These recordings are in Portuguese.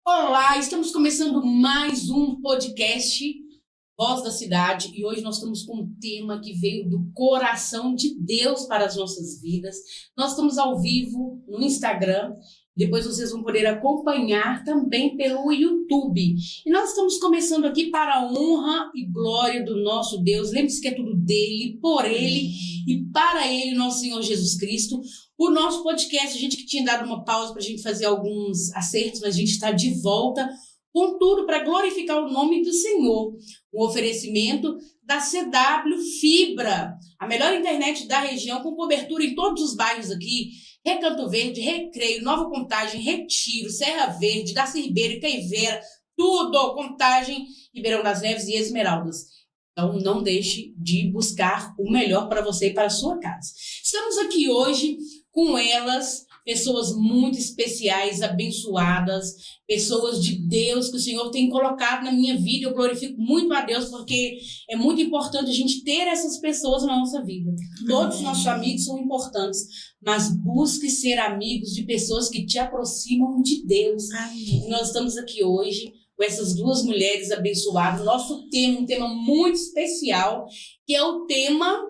Olá, estamos começando mais um podcast Voz da Cidade e hoje nós estamos com um tema que veio do coração de Deus para as nossas vidas. Nós estamos ao vivo no Instagram, depois vocês vão poder acompanhar também pelo YouTube. E nós estamos começando aqui para a honra e glória do nosso Deus. Lembre-se que é tudo dele, por ele e para ele, nosso Senhor Jesus Cristo. O nosso podcast, a gente que tinha dado uma pausa para a gente fazer alguns acertos, mas a gente está de volta com tudo para glorificar o nome do Senhor. Um oferecimento da CW Fibra, a melhor internet da região, com cobertura em todos os bairros aqui: Recanto Verde, Recreio, Nova Contagem, Retiro, Serra Verde, Darcy Ribeiro, Caiveira, tudo, Contagem, Ribeirão das Neves e Esmeraldas. Então, não deixe de buscar o melhor para você e para a sua casa. Estamos aqui hoje com elas, pessoas muito especiais, abençoadas, pessoas de Deus que o Senhor tem colocado na minha vida. Eu glorifico muito a Deus porque é muito importante a gente ter essas pessoas na nossa vida. Todos os nossos amigos são importantes, mas busque ser amigos de pessoas que te aproximam de Deus. Amém. Nós estamos aqui hoje com essas duas mulheres abençoadas. Nosso tema, um tema muito especial, que é o tema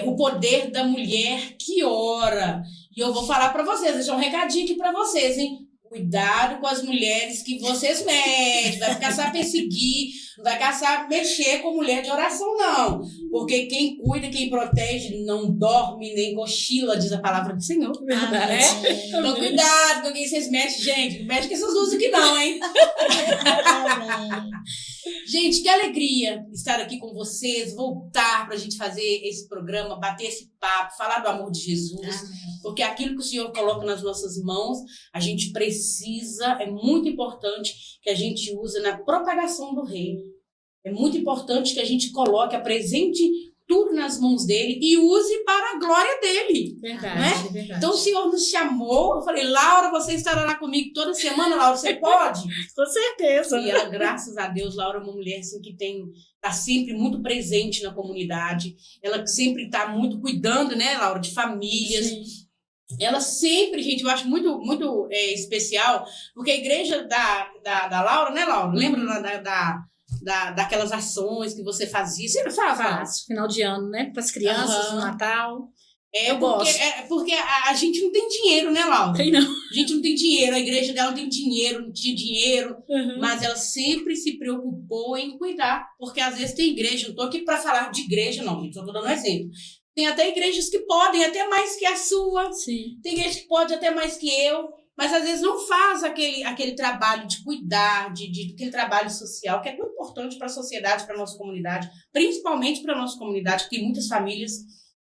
o poder da mulher que ora. E eu vou falar para vocês, deixar um recadinho aqui para vocês, hein? Cuidado com as mulheres que vocês mexem, vai caçar perseguir, não vai caçar mexer com mulher de oração, não. Porque quem cuida, quem protege, não dorme nem cochila, diz a palavra do Senhor. Verdade. Né? Então, cuidado com quem vocês mexem, gente. Não mexe com essas duas aqui, não, hein? Gente, que alegria estar aqui com vocês, voltar para a gente fazer esse programa, bater esse papo, falar do amor de Jesus, porque aquilo que o Senhor coloca nas nossas mãos, a gente precisa, é muito importante que a gente use na propagação do reino. É muito importante que a gente coloque, apresente tudo nas mãos dele e use para a glória dele. Verdade, né? Verdade. Então o Senhor nos chamou, eu falei: Laura, você estará lá comigo toda semana, Laura, você pode? Com certeza. E ela, graças a Deus, Laura é uma mulher assim, que está sempre muito presente na comunidade, ela sempre está muito cuidando, né, Laura, de famílias. Sim. Ela sempre, gente, eu acho muito, muito especial, porque a igreja da Laura, né, Laura? Lembra daquelas ações que você fazia? Você faz final de ano, né? Para as crianças, no Natal. Eu gosto. Porque a gente não tem dinheiro, né, Laura? Tem não. A gente não tem dinheiro, a igreja dela não tem dinheiro, não tinha dinheiro, mas ela sempre se preocupou em cuidar, porque às vezes tem igreja, não estou aqui para falar de igreja, não, gente, só estou dando um exemplo. Tem até igrejas que podem, até mais que a sua. Sim. Tem igreja que pode até mais que eu, mas às vezes não faz aquele trabalho de cuidar, aquele trabalho social, que é tão importante para a sociedade, para a nossa comunidade, principalmente para a nossa comunidade, que tem muitas famílias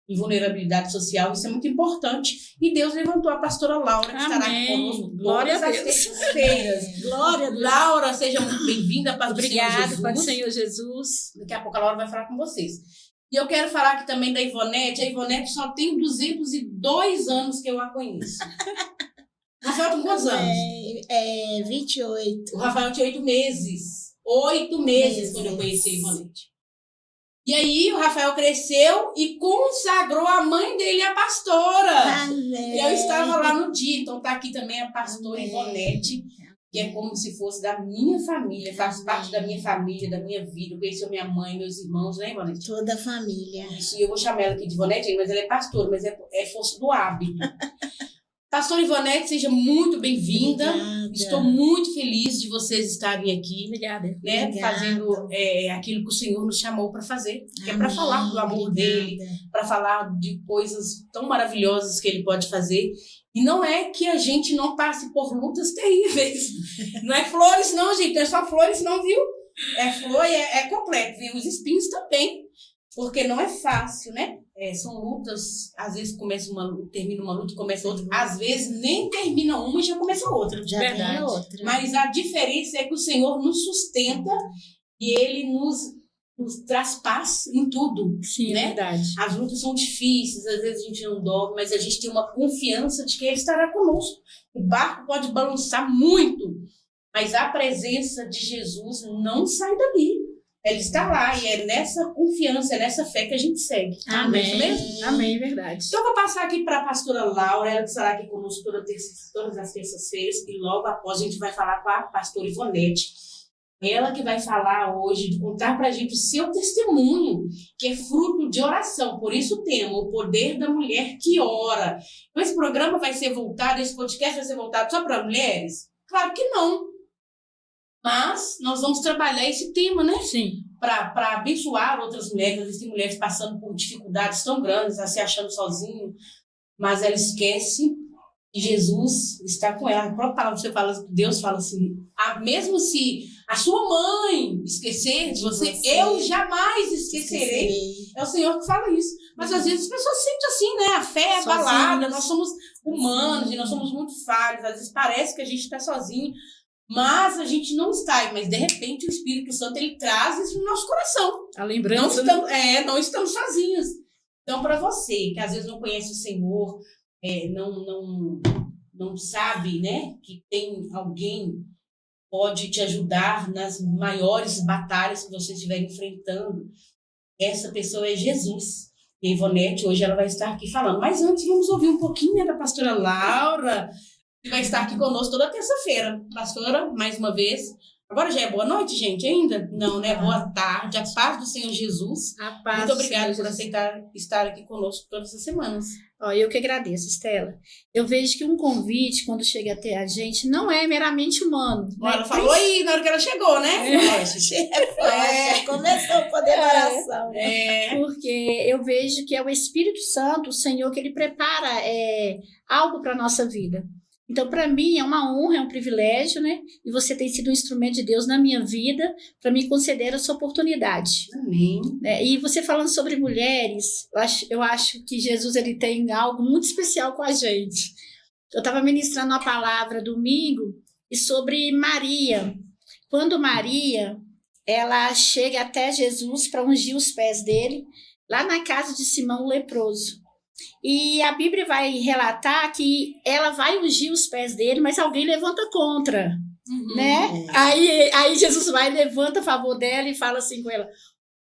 em vulnerabilidade social, isso é muito importante. E Deus levantou a pastora Laura, que estará conosco. Glória a Deus. Glória a Deus. Laura, seja muito bem-vinda, paz do Senhor Jesus. Obrigada, paz do Senhor Jesus. Daqui a pouco a Laura vai falar com vocês. E eu quero falar aqui também da Ivonete. A Ivonete só tem 202 anos que eu a conheço. O Rafael tem quantos anos? 28. O Rafael tinha 8 meses. 8 meses quando eu conheci a Ivonete. E aí o Rafael cresceu e consagrou a mãe dele a pastora. Amém. E eu estava lá no dia. Então tá aqui também a pastora Ivonete, que é como se fosse da minha família, faz parte da minha família, da minha vida. Eu conheci minha mãe, meus irmãos, né, Ivonete? Toda a família. Isso, e eu vou chamar ela aqui de Ivonete, mas ela é pastora, mas é força do hábito. Pastora Ivonete, seja muito bem-vinda. Estou muito feliz de vocês estarem aqui. Obrigada. Né, Obrigada. fazendo aquilo que o Senhor nos chamou para fazer. Que é para falar do amor dele, para falar de coisas tão maravilhosas que ele pode fazer. E não é que a gente não passe por lutas terríveis. Não é flores não, gente. Não é só flores não, viu? É flor e é completo. E os espinhos também. Porque não é fácil, né? São lutas, às vezes termina uma luta e começa outra. Às vezes nem termina uma e já começa outra. Já vem outra. Mas a diferença é que o Senhor nos sustenta e Ele nos traz paz em tudo. Sim, né? É verdade. As lutas são difíceis, às vezes a gente não dorme, mas a gente tem uma confiança de que Ele estará conosco. O barco pode balançar muito, mas a presença de Jesus não sai dali. Ela está lá e é nessa confiança, é nessa fé que a gente segue. Amém. É isso mesmo? Amém, verdade. Então, eu vou passar aqui para a pastora Laura, ela que estará aqui conosco todas as terças-feiras, e logo após a gente vai falar com a pastora Ivonete. Ela que vai falar hoje, contar para a gente o seu testemunho, que é fruto de oração. Por isso o tema, o poder da mulher que ora. Então, esse programa vai ser voltado, esse podcast vai ser voltado só para mulheres? Claro que não. Mas nós vamos trabalhar esse tema, né? Sim. Para abençoar outras mulheres. Às vezes tem mulheres passando por dificuldades tão grandes, se achando sozinho, mas ela esquece que Jesus está com ela. A própria palavra você fala, Deus fala assim, mesmo se a sua mãe esquecer de você, eu jamais esquecerei. É o Senhor que fala isso. Mas às vezes as pessoas sentem assim, né? A fé é abalada, nós somos humanos e nós somos muito falhos. Às vezes parece que a gente está sozinho, mas a gente não está. Mas de repente o Espírito Santo ele traz isso no nosso coração. A lembrança. Não estamos sozinhos. Então, para você que às vezes não conhece o Senhor, não sabe, né, que tem alguém que pode te ajudar nas maiores batalhas que você estiver enfrentando, essa pessoa é Jesus. E a Ivonete, hoje ela vai estar aqui falando. Mas antes, vamos ouvir um pouquinho, né, da pastora Laura, que vai estar aqui conosco toda terça-feira. Pastora, mais uma vez. Agora já é boa noite, gente, ainda? Não, né? Boa tarde. A paz do Senhor Jesus. A paz. Muito obrigada por aceitar estar aqui conosco todas as semanas. Eu que agradeço, Estela. Eu vejo que um convite, quando chega até a gente, não é meramente humano. Né? Ela falou aí na hora que ela chegou, né? Começou o poder da oração. Porque eu vejo que é o Espírito Santo, o Senhor, que ele prepara algo para a nossa vida. Então, para mim, é uma honra, é um privilégio, né? E você tem sido um instrumento de Deus na minha vida para me conceder essa oportunidade. Amém. E você falando sobre mulheres, eu acho que Jesus ele tem algo muito especial com a gente. Eu estava ministrando uma palavra domingo e sobre Maria. Quando Maria, ela chega até Jesus para ungir os pés dele, lá na casa de Simão o leproso. E a Bíblia vai relatar que ela vai ungir os pés dele, mas alguém levanta contra, né? Aí Jesus vai, levanta a favor dela e fala assim com ela,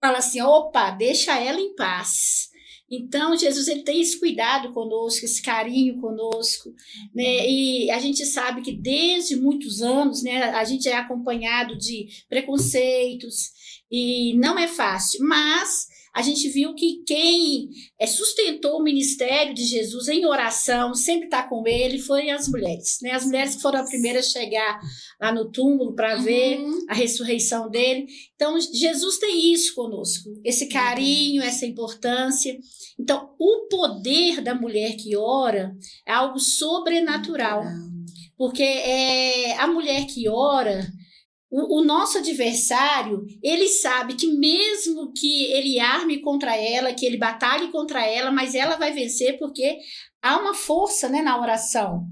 fala assim, opa, deixa ela em paz. Então, Jesus ele tem esse cuidado conosco, esse carinho conosco, né? E a gente sabe que desde muitos anos, né, a gente é acompanhado de preconceitos e não é fácil, mas a gente viu que quem sustentou o ministério de Jesus em oração, sempre está com ele, foram as mulheres, né? As mulheres que foram as primeiras a chegar lá no túmulo para ver a ressurreição dele. Então, Jesus tem isso conosco, esse carinho, essa importância. Então, o poder da mulher que ora é algo sobrenatural, porque a mulher que ora, o nosso adversário, ele sabe que mesmo que ele arme contra ela, que ele batalhe contra ela, mas ela vai vencer porque há uma força, né, na oração.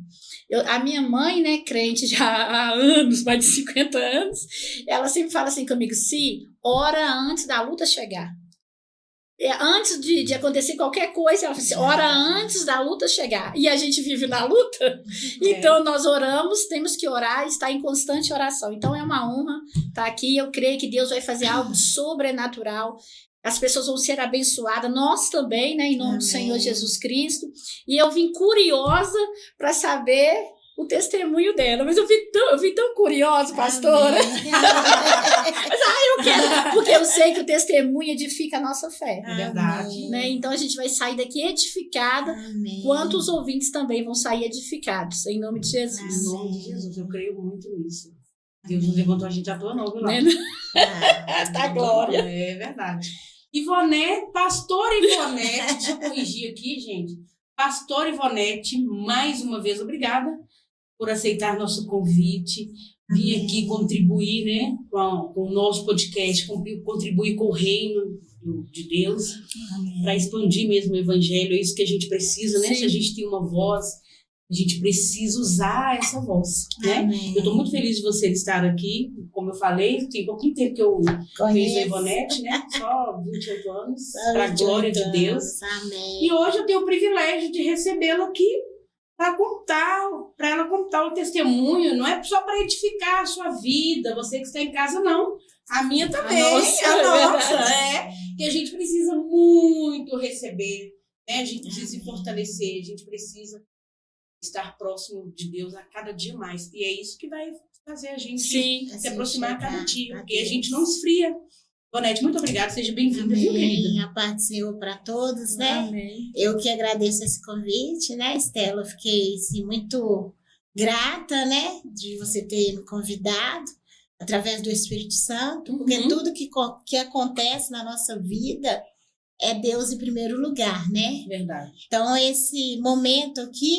A minha mãe, né, crente já há anos, mais de 50 anos, ela sempre fala assim comigo, ora antes da luta chegar. Antes de acontecer qualquer coisa, ela fala assim, ora antes da luta chegar. E a gente vive na luta, então nós oramos, temos que orar e estar em constante oração. Então é uma honra estar aqui, eu creio que Deus vai fazer algo sobrenatural, as pessoas vão ser abençoadas, nós também, né, em nome do Senhor Jesus Cristo. E eu vim curiosa para saber o testemunho dela, mas eu vim tão curiosa, pastora. Mas eu quero, porque eu sei que o testemunho edifica a nossa fé. É verdade. Né? Então a gente vai sair daqui edificada, quanto os ouvintes também vão sair edificados, em nome de Jesus. Em nome de Jesus, eu creio muito nisso. Deus não levantou a gente à toa não, viu? Tá glória. É verdade. Ivonete, pastora Ivonete, deixa eu corrigir aqui, gente. Pastora Ivonete, mais uma vez, obrigada por aceitar nosso convite, vir aqui contribuir, né, com o nosso podcast, contribuir com o reino de Deus, para expandir mesmo o evangelho. É isso que a gente precisa, né? Sim. Se a gente tem uma voz, a gente precisa usar essa voz, né? Eu estou muito feliz de você estar aqui. Como eu falei, tem pouquinho tempo que eu conheço a Ivonete, né? Só 28 anos, para a glória de Deus. Amém. E hoje eu tenho o privilégio de recebê-la aqui para ela contar o testemunho. Não é só para edificar a sua vida, você que está em casa, não. A minha também, nossa, a é nossa, verdade. que a gente precisa muito receber, né? A gente precisa se fortalecer, a gente precisa estar próximo de Deus a cada dia mais. E é isso que vai fazer a gente Sim. se aproximar a cada chegar dia, a porque a Deus. gente não esfria. Bonete, muito obrigada, seja bem-vinda, viu, querida? Amém. A paz do Senhor para todos, né? Amém. Eu que agradeço esse convite, né, Estela? Eu fiquei assim, muito grata, né, de você ter me convidado através do Espírito Santo, porque Uhum. tudo que acontece na nossa vida é Deus em primeiro lugar, né? Verdade. Então, esse momento aqui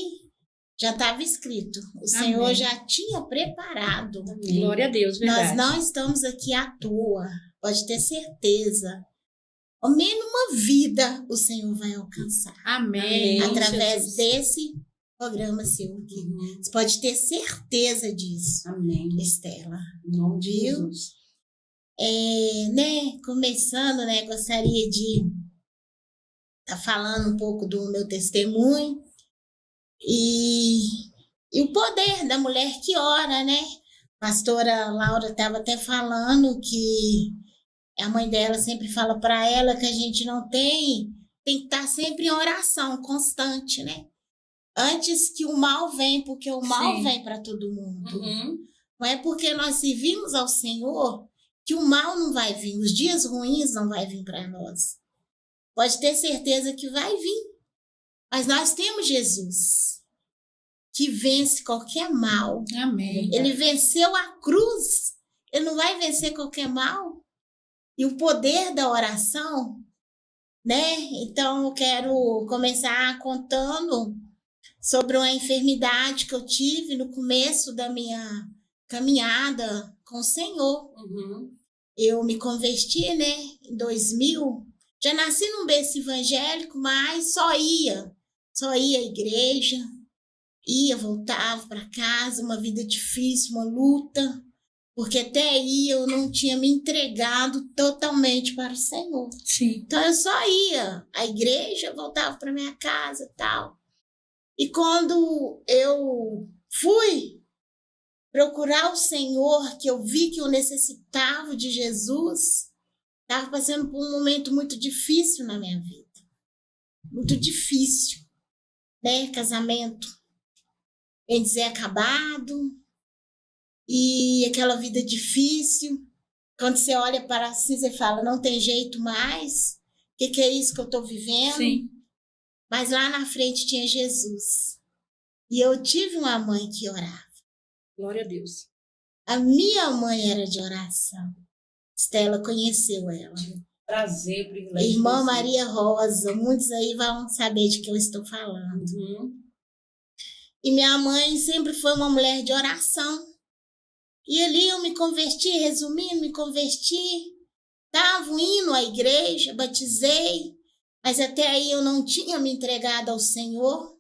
já estava escrito. O Senhor Amém. já tinha preparado. Glória a Deus, Nós verdade. não estamos aqui à toa, pode ter certeza. Ao menos uma vida o Senhor vai alcançar. Amém. Através Jesus. desse programa seu aqui. Uhum. Você pode ter certeza disso, Amém. Estela. Em nome de Viu? Jesus. Começando, gostaria de estar falando um pouco do meu testemunho e o poder da mulher que ora, né? Pastora Laura estava até falando que a mãe dela sempre fala para ela que a gente não tem que estar sempre em oração constante, né? Antes que o mal venha, porque o mal Sim. vem para todo mundo. Uhum. Não é porque nós servimos ao Senhor que o mal não vai vir, os dias ruins não vai vir para nós. Pode ter certeza que vai vir. Mas nós temos Jesus, que vence qualquer mal. Amém. Ele venceu a cruz. Ele não vai vencer qualquer mal. E o poder da oração, né? Então, eu quero começar contando sobre uma enfermidade que eu tive no começo da minha caminhada com o Senhor. Uhum. Eu me converti, né, em 2000. Já nasci num berço evangélico, mas só ia à igreja, voltava para casa, uma vida difícil, uma luta, porque até aí eu não tinha me entregado totalmente para o Senhor. Sim. Então eu só ia à igreja, voltava para minha casa e tal. E quando eu fui procurar o Senhor, que eu vi que eu necessitava de Jesus, estava passando por um momento muito difícil na minha vida. Muito difícil, né? Casamento, bem dizer, acabado. E aquela vida difícil. Quando você olha para assim, você fala, não tem jeito mais. O que é isso que eu estou vivendo? Sim. Mas lá na frente tinha Jesus. E eu tive uma mãe que orava. Glória a Deus. A minha mãe era de oração. Estela conheceu ela. Prazer, privilégio. Irmã de você. Maria Rosa. Muitos aí vão saber de que eu estou falando. Uhum. E minha mãe sempre foi uma mulher de oração. E ali eu me converti, resumindo, me converti. Estava indo à igreja, batizei. Mas até aí eu não tinha me entregado ao Senhor.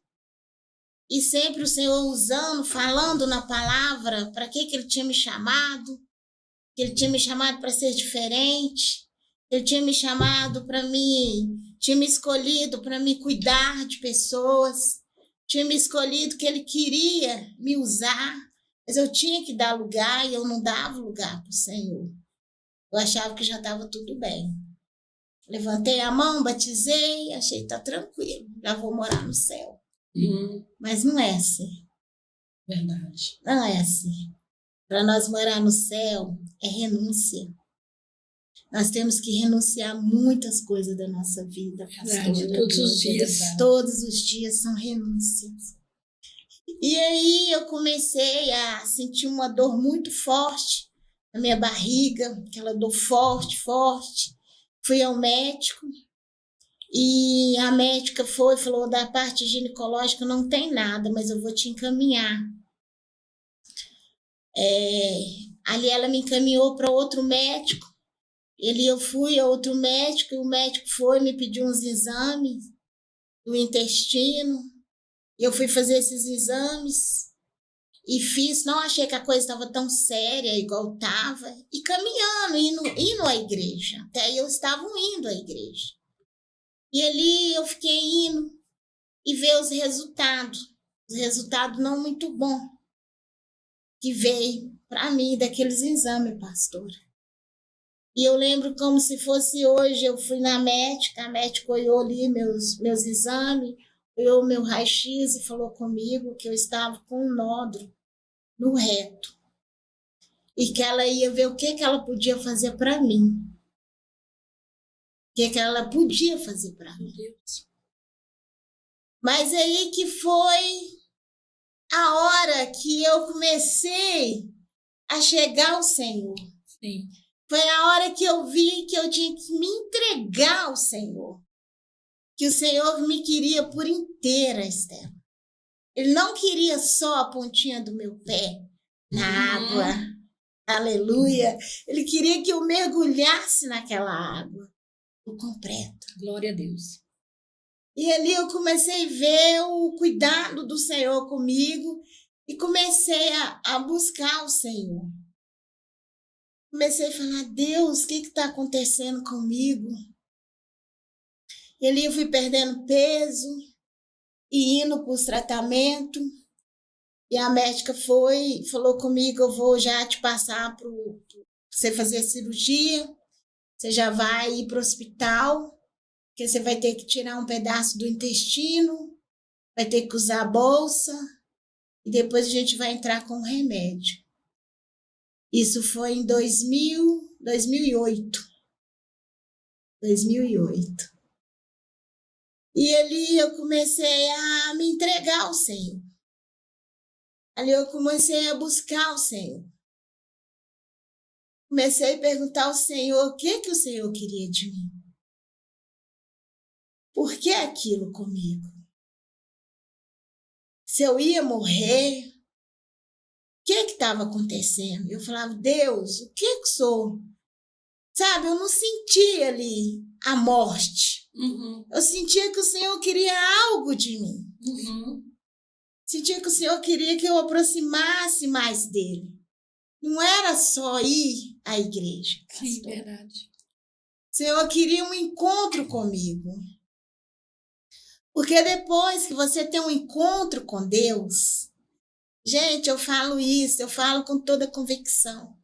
E sempre o Senhor usando, falando na palavra, para que Ele tinha me chamado. Que Ele tinha me chamado para ser diferente. Ele tinha me chamado para tinha me escolhido para me cuidar de pessoas. Tinha me escolhido que Ele queria me usar. Mas eu tinha que dar lugar e eu não dava lugar para o Senhor. Eu achava que já estava tudo bem. Levantei a mão, batizei, achei que tá tranquilo, já vou morar no céu. Uhum. Mas não é assim. Verdade. Não é assim. Para nós morar no céu é renúncia. Nós temos que renunciar muitas coisas da nossa vida, Verdade. pastora. Todos os dias. Todos os dias são renúncias. E aí eu comecei a sentir uma dor muito forte na minha barriga, aquela dor forte, forte. Fui ao médico e a médica falou da parte ginecológica não tem nada, mas eu vou te encaminhar. Ali ela me encaminhou para outro médico. Eu fui a outro médico e o médico me pediu uns exames do intestino. Eu fui fazer esses exames e fiz, não achei que a coisa estava tão séria igual estava. E caminhando, indo à igreja. Até aí eu estava indo à igreja. E ali eu fiquei indo e ver os resultados. Os resultados não muito bons que veio para mim daqueles exames, pastor. E eu lembro como se fosse hoje, eu fui na médica, a médica olhou ali meus exames, olhou meu raio-x e falou comigo que eu estava com um nódulo no reto. E que ela ia ver o que ela podia fazer para mim. O que ela podia fazer para mim. Mas aí que foi a hora que eu comecei a chegar ao Senhor. Sim. Foi a hora que eu vi que eu tinha que me entregar ao Senhor. Que o Senhor me queria por inteira, Estela. Ele não queria só a pontinha do meu pé na água. Aleluia. Ele queria que eu mergulhasse naquela água por completo. Glória a Deus. E ali eu comecei a ver o cuidado do Senhor comigo e comecei a buscar o Senhor. Comecei a falar, Deus, o que está acontecendo comigo? E ali eu fui perdendo peso e indo para os tratamentos. E a médica falou comigo, eu vou já te passar para você fazer a cirurgia. Você já vai ir para o hospital, porque você vai ter que tirar um pedaço do intestino, vai ter que usar a bolsa, e depois a gente vai entrar com remédio. Isso foi em 2008. E ali eu comecei a me entregar ao Senhor. Ali eu comecei a buscar o Senhor. Comecei a perguntar ao Senhor o que o Senhor queria de mim. Por que aquilo comigo? Se eu ia morrer, o que estava acontecendo? Eu falava, Deus, o que eu sou? Sabe, eu não sentia ali a morte. Eu sentia que o Senhor queria algo de mim. Sentia que o Senhor queria que eu aproximasse mais dele. Não era só ir à igreja. Sim, verdade. O Senhor queria um encontro comigo. Porque depois que você tem um encontro com Deus, gente, eu falo isso, eu falo com toda convicção.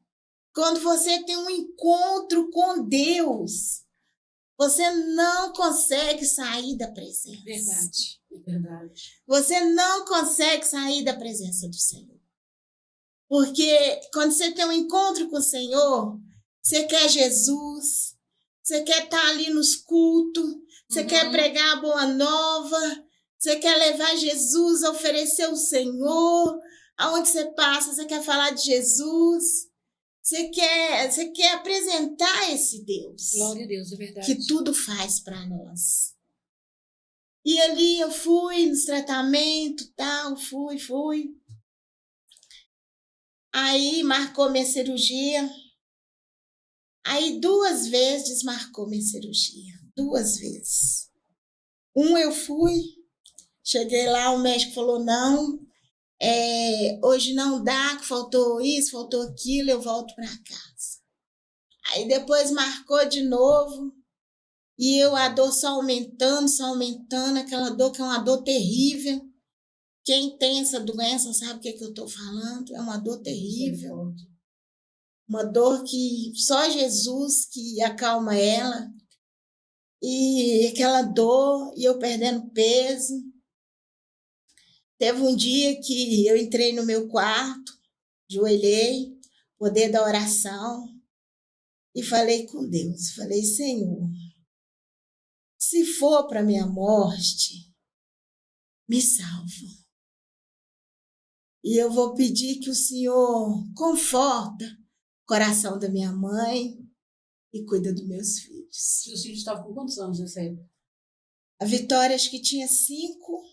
Quando você tem um encontro com Deus, você não consegue sair da presença. Verdade. Você não consegue sair da presença do Senhor. Porque quando você tem um encontro com o Senhor, você quer Jesus, você quer estar ali nos cultos, você quer pregar a boa nova, você quer levar Jesus, oferecer o Senhor, aonde você passa, você quer falar de Jesus, você quer apresentar esse Deus. Glória a Deus, é verdade. Que tudo faz para nós. E ali eu fui nos tratamentos, tal, fui. Aí marcou minha cirurgia. Aí 2 vezes desmarcou minha cirurgia. 2 vezes. Eu fui, cheguei lá, o médico falou, não, hoje não dá, que faltou isso, faltou aquilo, eu volto para casa. Aí depois marcou de novo, e a dor só aumentando, aquela dor que é uma dor terrível. Quem tem essa doença sabe o que eu estou falando, é uma dor terrível. Uma dor que só Jesus que acalma ela. E aquela dor, e eu perdendo peso. Teve um dia que eu entrei no meu quarto, ajoelhei, poder da oração, e falei com Deus. Falei, Senhor, se for para minha morte, me salva. E eu vou pedir que o Senhor conforta o coração da minha mãe e cuida dos meus filhos. Seus filhos estavam com quantos anos nessa época? A Vitória acho que tinha 5,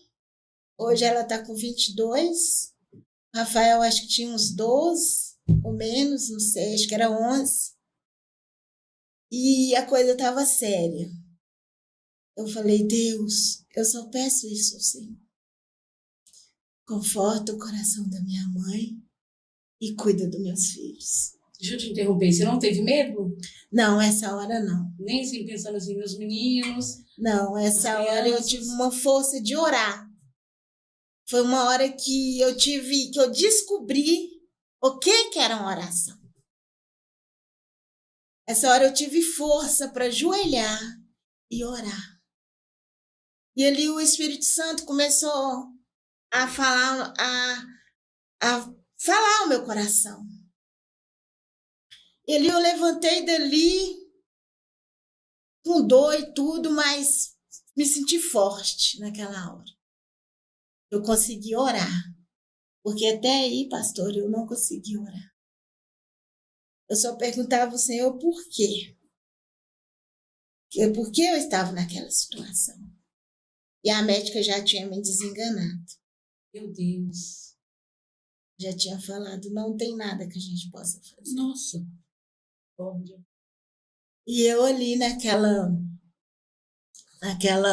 hoje ela está com 22. Rafael acho que tinha uns 12 ou menos, não sei, acho que era 11. E a coisa estava séria. Eu falei, Deus, eu só peço isso ao Senhor. Conforta o coração da minha mãe e cuida dos meus filhos. Deixa eu te interromper, você não teve medo? Não, essa hora não. Nem assim, pensando assim, meus meninos? Não, essa hora eu tive uma força de orar. Foi uma hora que eu descobri o que era uma oração. Essa hora eu tive força para ajoelhar e orar. E ali o Espírito Santo começou a falar, a falar o meu coração. E ali eu levantei dali com dor e tudo, mas me senti forte naquela hora. Eu consegui orar. Porque até aí, pastor, eu não consegui orar. Eu só perguntava ao Senhor por quê. Por que eu estava naquela situação. E a médica já tinha me desenganado. Meu Deus. Já tinha falado, não tem nada que a gente possa fazer. Nossa. E eu ali naquela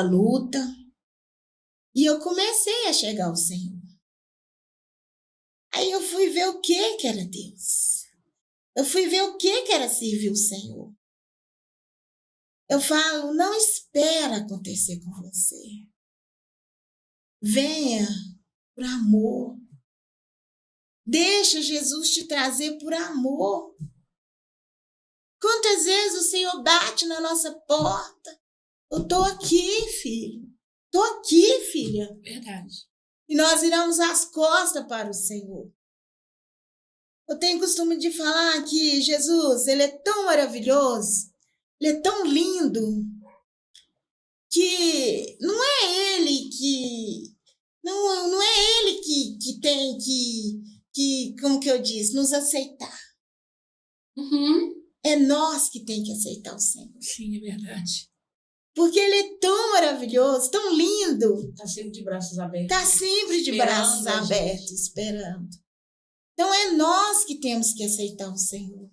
luta, e eu comecei a chegar ao Senhor. Aí eu fui ver o que era Deus. Eu fui ver o que era servir o Senhor. Eu falo, não espera acontecer com você. Venha por amor. Deixa Jesus te trazer por amor. Quantas vezes o Senhor bate na nossa porta? Eu estou aqui, filho. Estou aqui, filha. Verdade. E nós viramos as costas para o Senhor. Eu tenho costume de falar que Jesus, ele é tão maravilhoso, ele é tão lindo, que não é ele que tem que, como que eu disse, nos aceitar. Uhum. É nós que tem que aceitar o Senhor. Sim, é verdade. Porque ele é tão maravilhoso, tão lindo. Está sempre de braços abertos. Está sempre de Esperando braços a abertos, gente. esperando. Então é nós que temos que aceitar o Senhor.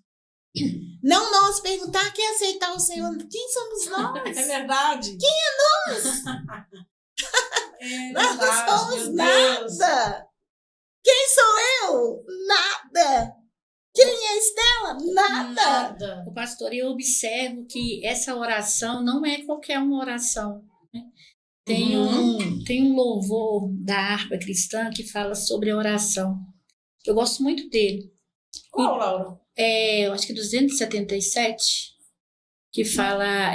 Não nós perguntar quem aceitar o Senhor. Quem somos nós? É verdade. Quem é nós? É Nós verdade, não somos meu Deus. nada. Quem sou eu? Nada. Quem é Estela? Nada. O pastor, eu observo que essa oração não é qualquer uma oração. Né? Tem um louvor da harpa cristã que fala sobre a oração. Eu gosto muito dele. Qual, Laura? Eu acho que 277, que fala,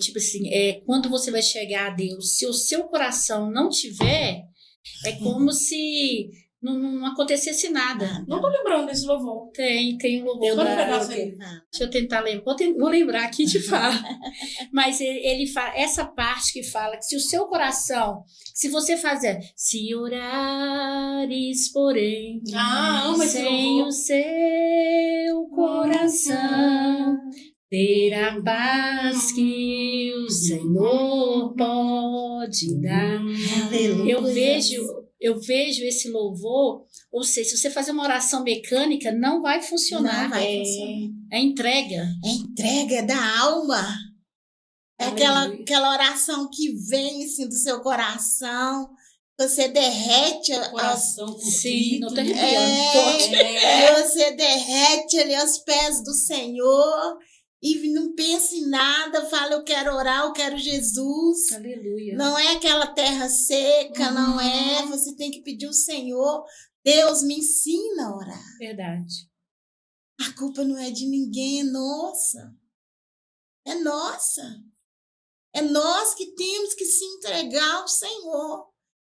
tipo assim, quando você vai chegar a Deus, se o seu coração não tiver, é como se não acontecesse nada. Não tô lembrando desse louvor. Tem um louvor. Eu vou da- pegar essa aí. Deixa eu tentar lembrar. Vou lembrar aqui de falar. Mas ele fala, essa parte que fala que se o seu coração, se você fazer, se orares, porém, Amo esse sem louvor. o seu coração, ter a paz que o Senhor pode dar. Aleluia. Eu vejo esse louvor, ou seja, se você fazer uma oração mecânica, não vai funcionar. Não vai funcionar. É entrega. É entrega da alma. É aquela oração que vem assim, do seu coração. Você derrete Coração Sim, não tô contrito. arrepiando. você derrete ali aos pés do Senhor e não pensa em nada, fala, eu quero orar, eu quero Jesus. Aleluia. Não é aquela terra seca, não é. Você tem que pedir ao Senhor, Deus me ensina a orar. Verdade. A culpa não é de ninguém, é nossa. É nossa. É nós que temos que se entregar ao Senhor.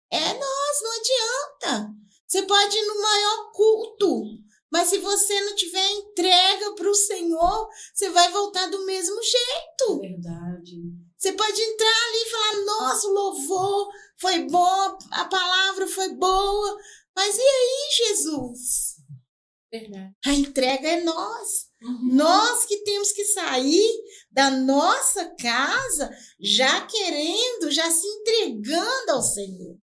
É nós, não adianta. Você pode ir no maior culto, mas se você não tiver entrega para o Senhor, você vai voltar do mesmo jeito. Verdade. Você pode entrar ali e falar, nossa, o louvor foi bom, a palavra foi boa, mas e aí, Jesus? Verdade. A entrega é nós. Nós que temos que sair da nossa casa já querendo, já se entregando ao Senhor.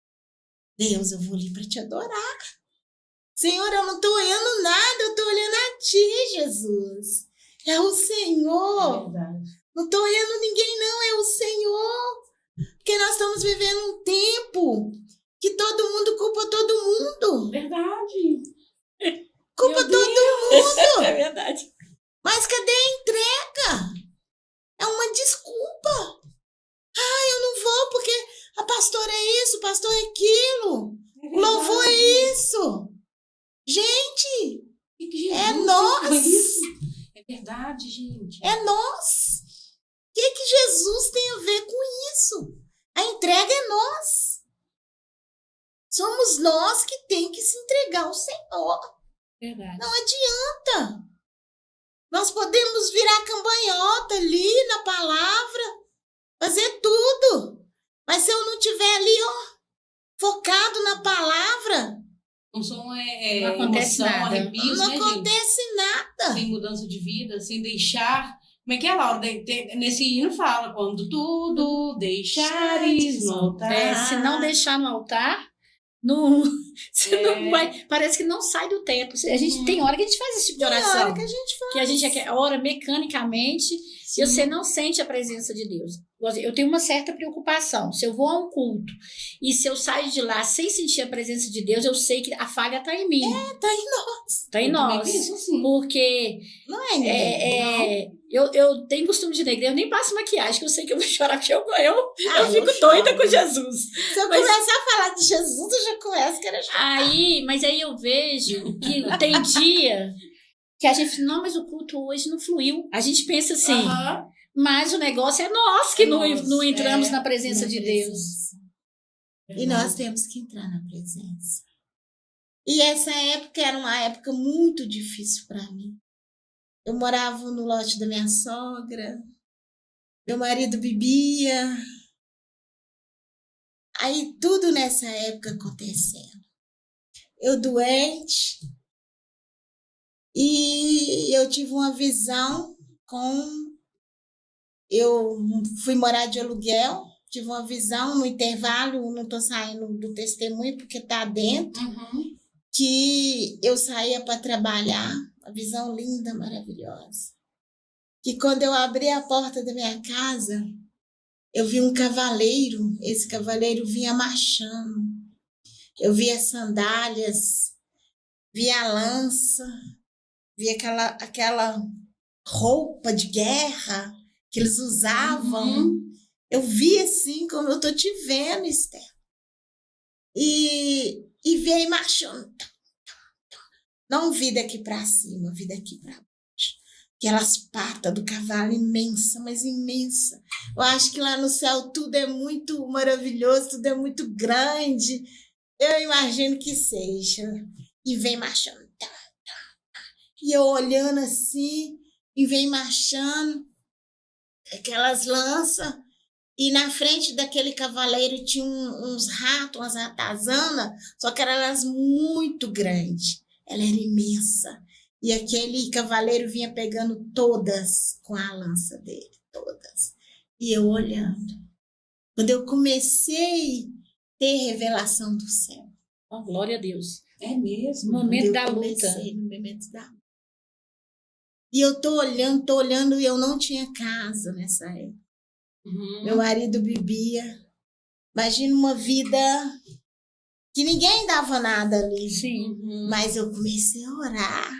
Deus, eu vou ali para te adorar. Senhor, eu não estou olhando nada, eu estou olhando a ti, Jesus. É o Senhor. Verdade. Não estou olhando ninguém, não, é o Senhor. Porque nós estamos vivendo um tempo que todo mundo culpa todo mundo. Verdade. Culpa Meu todo mundo. É verdade. Mas cadê a entrega? É uma desculpa. Ah, eu não vou porque a pastora é isso, o pastor é aquilo. O louvor é isso. Gente, Que Jesus é fez nós. com isso? É É verdade, gente. É nós. O que Jesus tem a ver com isso? A entrega é nós. Somos nós que tem que se entregar ao Senhor. Verdade. Não adianta. Nós podemos virar cambanhota ali na palavra, fazer tudo. Mas se eu não estiver ali, focado na palavra, Não são Não acontece emoção, nada. arrepios, não né, acontece nada. sem mudança de vida, sem deixar. Como é que é, Laura? Nesse hino fala: quando tudo deixares no altar. Se não deixar no altar, não, você não vai, parece que não sai do teto. A gente tem hora que a gente faz esse tipo de Tem oração. hora que a gente faz. Que a gente ora mecanicamente e você não sente a presença de Deus. Eu tenho uma certa preocupação. Se eu vou a um culto e se eu saio de lá sem sentir a presença de Deus, eu sei que a falha está em mim. Tá em nós. Está em Eu também nós. penso assim. Porque Não é ninguém. eu tenho costume de ir na igreja, eu nem passo maquiagem, que eu sei que eu vou chorar, porque eu fico choro. doida com Jesus. Se eu começar a falar de Jesus, eu já começo a querer chorar. Mas aí eu vejo que tem dia que a gente, não, mas o culto hoje não fluiu. A gente pensa assim, Aham. mas o negócio é nós que não entramos na presença Na de presença. Deus. E nós temos que entrar na presença. E essa época era uma época muito difícil para mim. Eu morava no lote da minha sogra, meu marido bebia. Aí tudo nessa época acontecendo. Eu doente. E eu tive uma visão eu fui morar de aluguel, tive uma visão no intervalo, não estou saindo do testemunho porque está dentro, que eu saía para trabalhar, uma visão linda, maravilhosa. Que quando eu abri a porta da minha casa, eu vi um cavaleiro, esse cavaleiro vinha marchando. Eu vi as sandálias, vi a lança, vi aquela roupa de guerra que eles usavam. Eu vi assim como eu tô te vendo, Esther. E veio marchando. Não vi daqui para cima, vi daqui para baixo. Aquelas patas do cavalo imensa, mas imensa. Eu acho que lá no céu tudo é muito maravilhoso, tudo é muito grande. Eu imagino que seja. E vem marchando. E eu olhando assim, e vem marchando, aquelas lanças, e na frente daquele cavaleiro tinha uns ratos, umas ratazanas, só que elas muito grandes. Ela era imensa. E aquele cavaleiro vinha pegando todas com a lança dele, todas. E eu olhando. Quando eu comecei a ter revelação do céu. Oh, glória a Deus. É mesmo. No momento Eu da luta. comecei no momento da luta. E eu tô olhando, e eu não tinha casa nessa época. Meu marido bebia. Imagina uma vida que ninguém dava nada ali. Sim. Mas eu comecei a orar.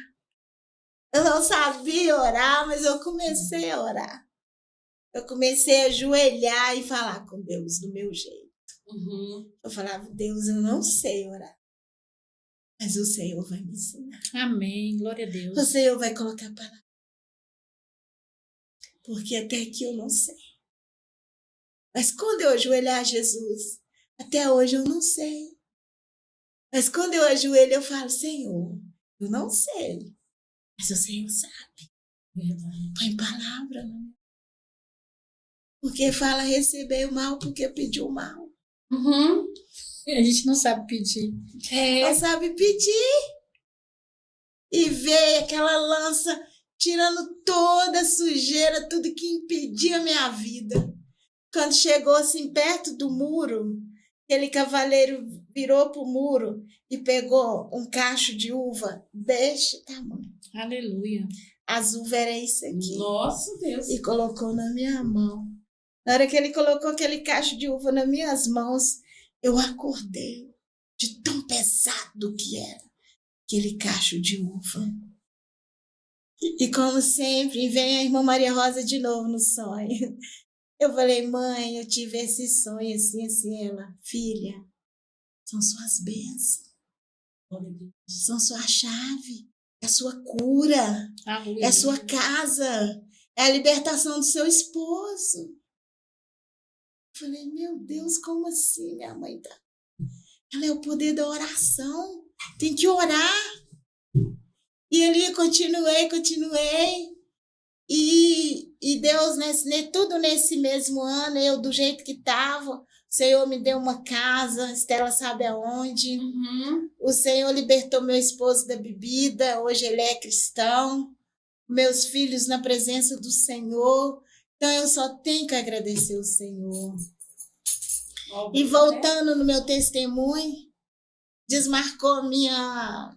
Eu não sabia orar, mas eu comecei a orar. Eu comecei a ajoelhar e falar com Deus do meu jeito. Eu falava, Deus, eu não sei orar. Mas o Senhor vai me ensinar. Amém. Glória a Deus. O Senhor vai colocar a palavra. Porque até aqui eu não sei. Mas quando eu ajoelhar a Jesus, até hoje eu não sei. Mas quando eu ajoelho, eu falo, Senhor, eu não sei. Mas o Senhor sabe. Põe palavra, né? Porque fala receber o mal porque pediu o mal. A gente não sabe pedir. Não sabe pedir. E veio aquela lança tirando toda a sujeira, tudo que impedia a minha vida. Quando chegou assim perto do muro, aquele cavaleiro virou para o muro e pegou um cacho de uva deste tamanho. Aleluia. As uvas era isso aqui. Nossa, Deus. E colocou na minha mão. Na hora que ele colocou aquele cacho de uva nas minhas mãos, eu acordei de tão pesado que era aquele cacho de uva. E como sempre, vem a irmã Maria Rosa de novo no sonho. Eu falei, mãe, eu tive esse sonho assim, assim. Ela, filha, são suas bênçãos. São sua chave. é a sua cura, Aleluia. é a sua casa, é a libertação do seu esposo. Eu falei, meu Deus, como assim? Minha mãe tá... Ela é o poder da oração, tem que orar. E ali continuei. E Deus, tudo nesse mesmo ano, eu do jeito que estava, o Senhor me deu uma casa, Estela sabe aonde. O Senhor libertou meu esposo da bebida, hoje ele é cristão. Meus filhos na presença do Senhor. Então eu só tenho que agradecer o Senhor. E voltando no meu testemunho, desmarcou a minha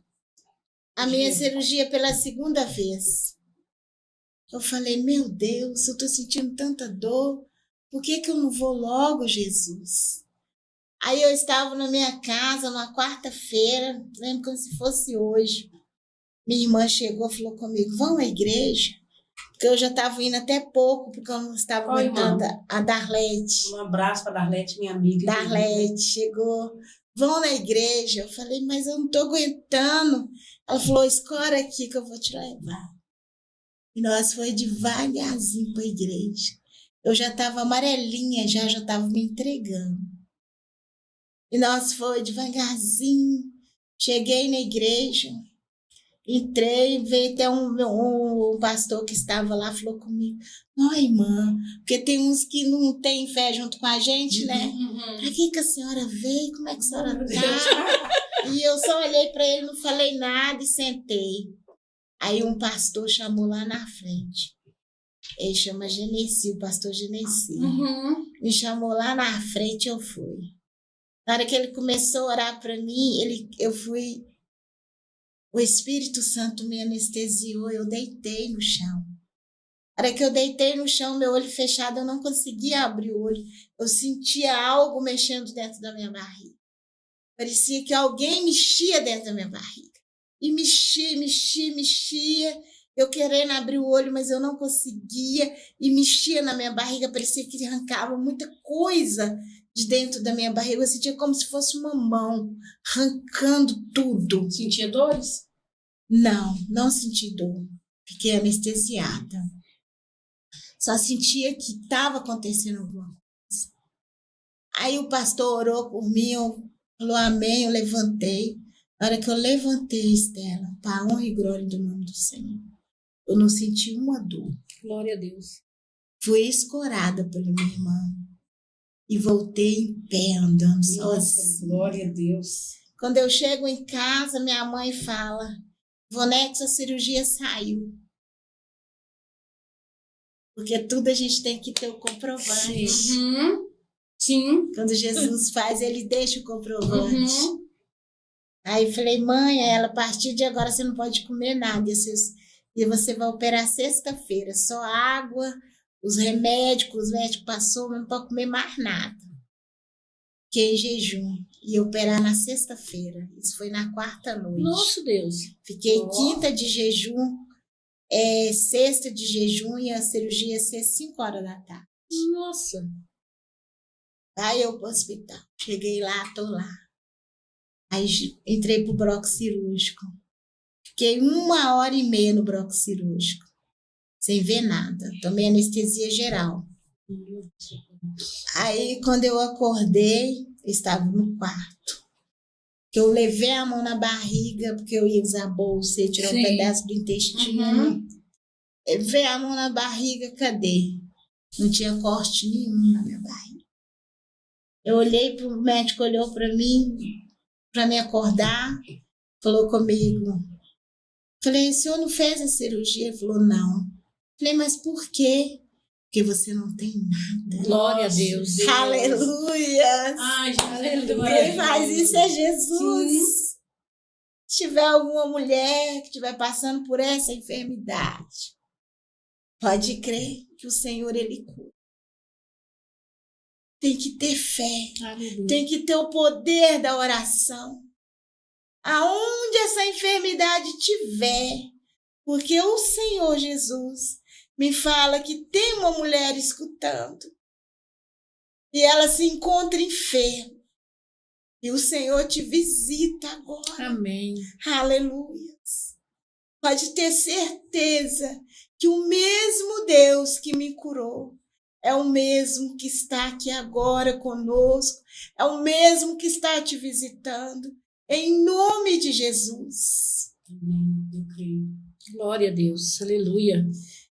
cirurgia pela segunda vez. Eu falei, meu Deus, eu estou sentindo tanta dor, por que eu não vou logo, Jesus? Aí eu estava na minha casa, numa quarta-feira, lembro como se fosse hoje. Minha irmã chegou e falou comigo, vamos à igreja? Porque eu já estava indo até pouco, porque eu não estava aguentando a Darlete. Um abraço para Darlete, minha amiga. Darlete chegou, vão na igreja. Eu falei, mas eu não estou aguentando. Ela falou, escora aqui que eu vou te levar. E nós foi devagarzinho para a igreja. Eu já estava amarelinha, já estava me entregando. E nós foi devagarzinho. Cheguei na igreja, entrei, veio até um pastor que estava lá, falou comigo, não, irmã, porque tem uns que não tem fé junto com a gente, né? Para que a senhora veio? Como é que a senhora está? E eu só olhei para ele, não falei nada e sentei. Aí um pastor chamou lá na frente. Ele chama Genesi, o pastor Genesi. Me chamou lá na frente, eu fui. Na hora que ele começou a orar para mim, eu fui... O Espírito Santo me anestesiou, eu deitei no chão. Na hora que eu deitei no chão, meu olho fechado, eu não conseguia abrir o olho. Eu sentia algo mexendo dentro da minha barriga. Parecia que alguém mexia dentro da minha barriga. E mexia. Eu querendo abrir o olho, mas eu não conseguia. E mexia na minha barriga, parecia que arrancava muita coisa de dentro da minha barriga. Eu sentia como se fosse uma mão arrancando tudo. Sentia dores? Não senti dor. Fiquei anestesiada. Só sentia que estava acontecendo alguma coisa. Aí o pastor orou por mim, falou amém, eu levantei. Na hora que eu levantei, Estela, para a honra e glória do nome do Senhor, eu não senti uma dor. Glória a Deus. Fui escorada pela minha irmã e voltei em pé, andando sozinha. Glória a Deus. Quando eu chego em casa, minha mãe fala, Ivonete, sua cirurgia saiu. Porque tudo a gente tem que ter o comprovante. Sim. Quando Jesus faz, ele deixa o comprovante. Aí eu falei, mãe, a partir de agora você não pode comer nada. E você vai operar sexta-feira. Só água, os remédios que os médicos passou, mas não pode comer mais nada. Fiquei em jejum. E operar na sexta-feira. Isso foi na quarta noite. Nossa, Deus. Fiquei quinta de jejum, sexta de jejum e a cirurgia ia ser 5 horas da tarde. Nossa. Aí eu pro hospital. Cheguei lá, tô lá. Aí entrei pro bloco cirúrgico. Fiquei 1h30 no bloco cirúrgico. Sem ver nada. Tomei anestesia geral. Aí, quando eu acordei, eu estava no quarto. Eu levei a mão na barriga, porque eu ia usar a bolsa e tirar um pedaço do intestino. Levei a mão na barriga, cadê? Não tinha corte nenhum na minha barriga. Eu olhei pro médico, olhou para mim, para me acordar, falou comigo. Falei, o senhor não fez a cirurgia? Ele falou, não. Falei, mas por quê? Porque você não tem nada. Glória a Deus. Aleluia. Ai, Jesus. Quem faz isso é Jesus. Se tiver alguma mulher que estiver passando por essa enfermidade, pode crer que o Senhor, Ele cura. Tem que ter fé. Aleluia. Tem que ter o poder da oração. Aonde essa enfermidade tiver, porque o Senhor Jesus me fala que tem uma mulher escutando e ela se encontra enferma e o Senhor te visita agora. Amém. Aleluia. pode ter certeza que o mesmo Deus que me curou é o mesmo que está aqui agora conosco, é o mesmo que está te visitando, em nome de Jesus. Amém. Eu creio. Glória a Deus, aleluia.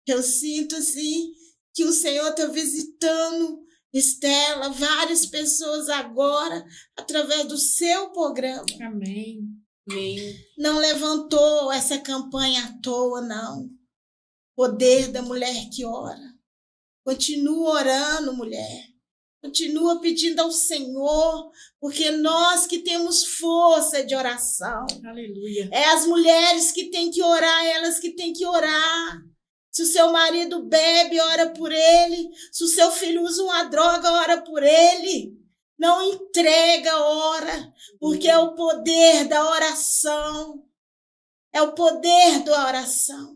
Eu sinto, assim, que o Senhor está visitando, Estela, várias pessoas agora, através do seu programa. Amém. Amém. Não levantou essa campanha à toa, não. Poder da mulher que ora. Continua orando, mulher. Continua pedindo ao Senhor, porque nós que temos força de oração. Aleluia. É as mulheres que têm que orar, elas que têm que orar. Se o seu marido bebe, ora por ele. Se o seu filho usa uma droga, ora por ele. Não entrega, ora, porque é o poder da oração. É o poder da oração.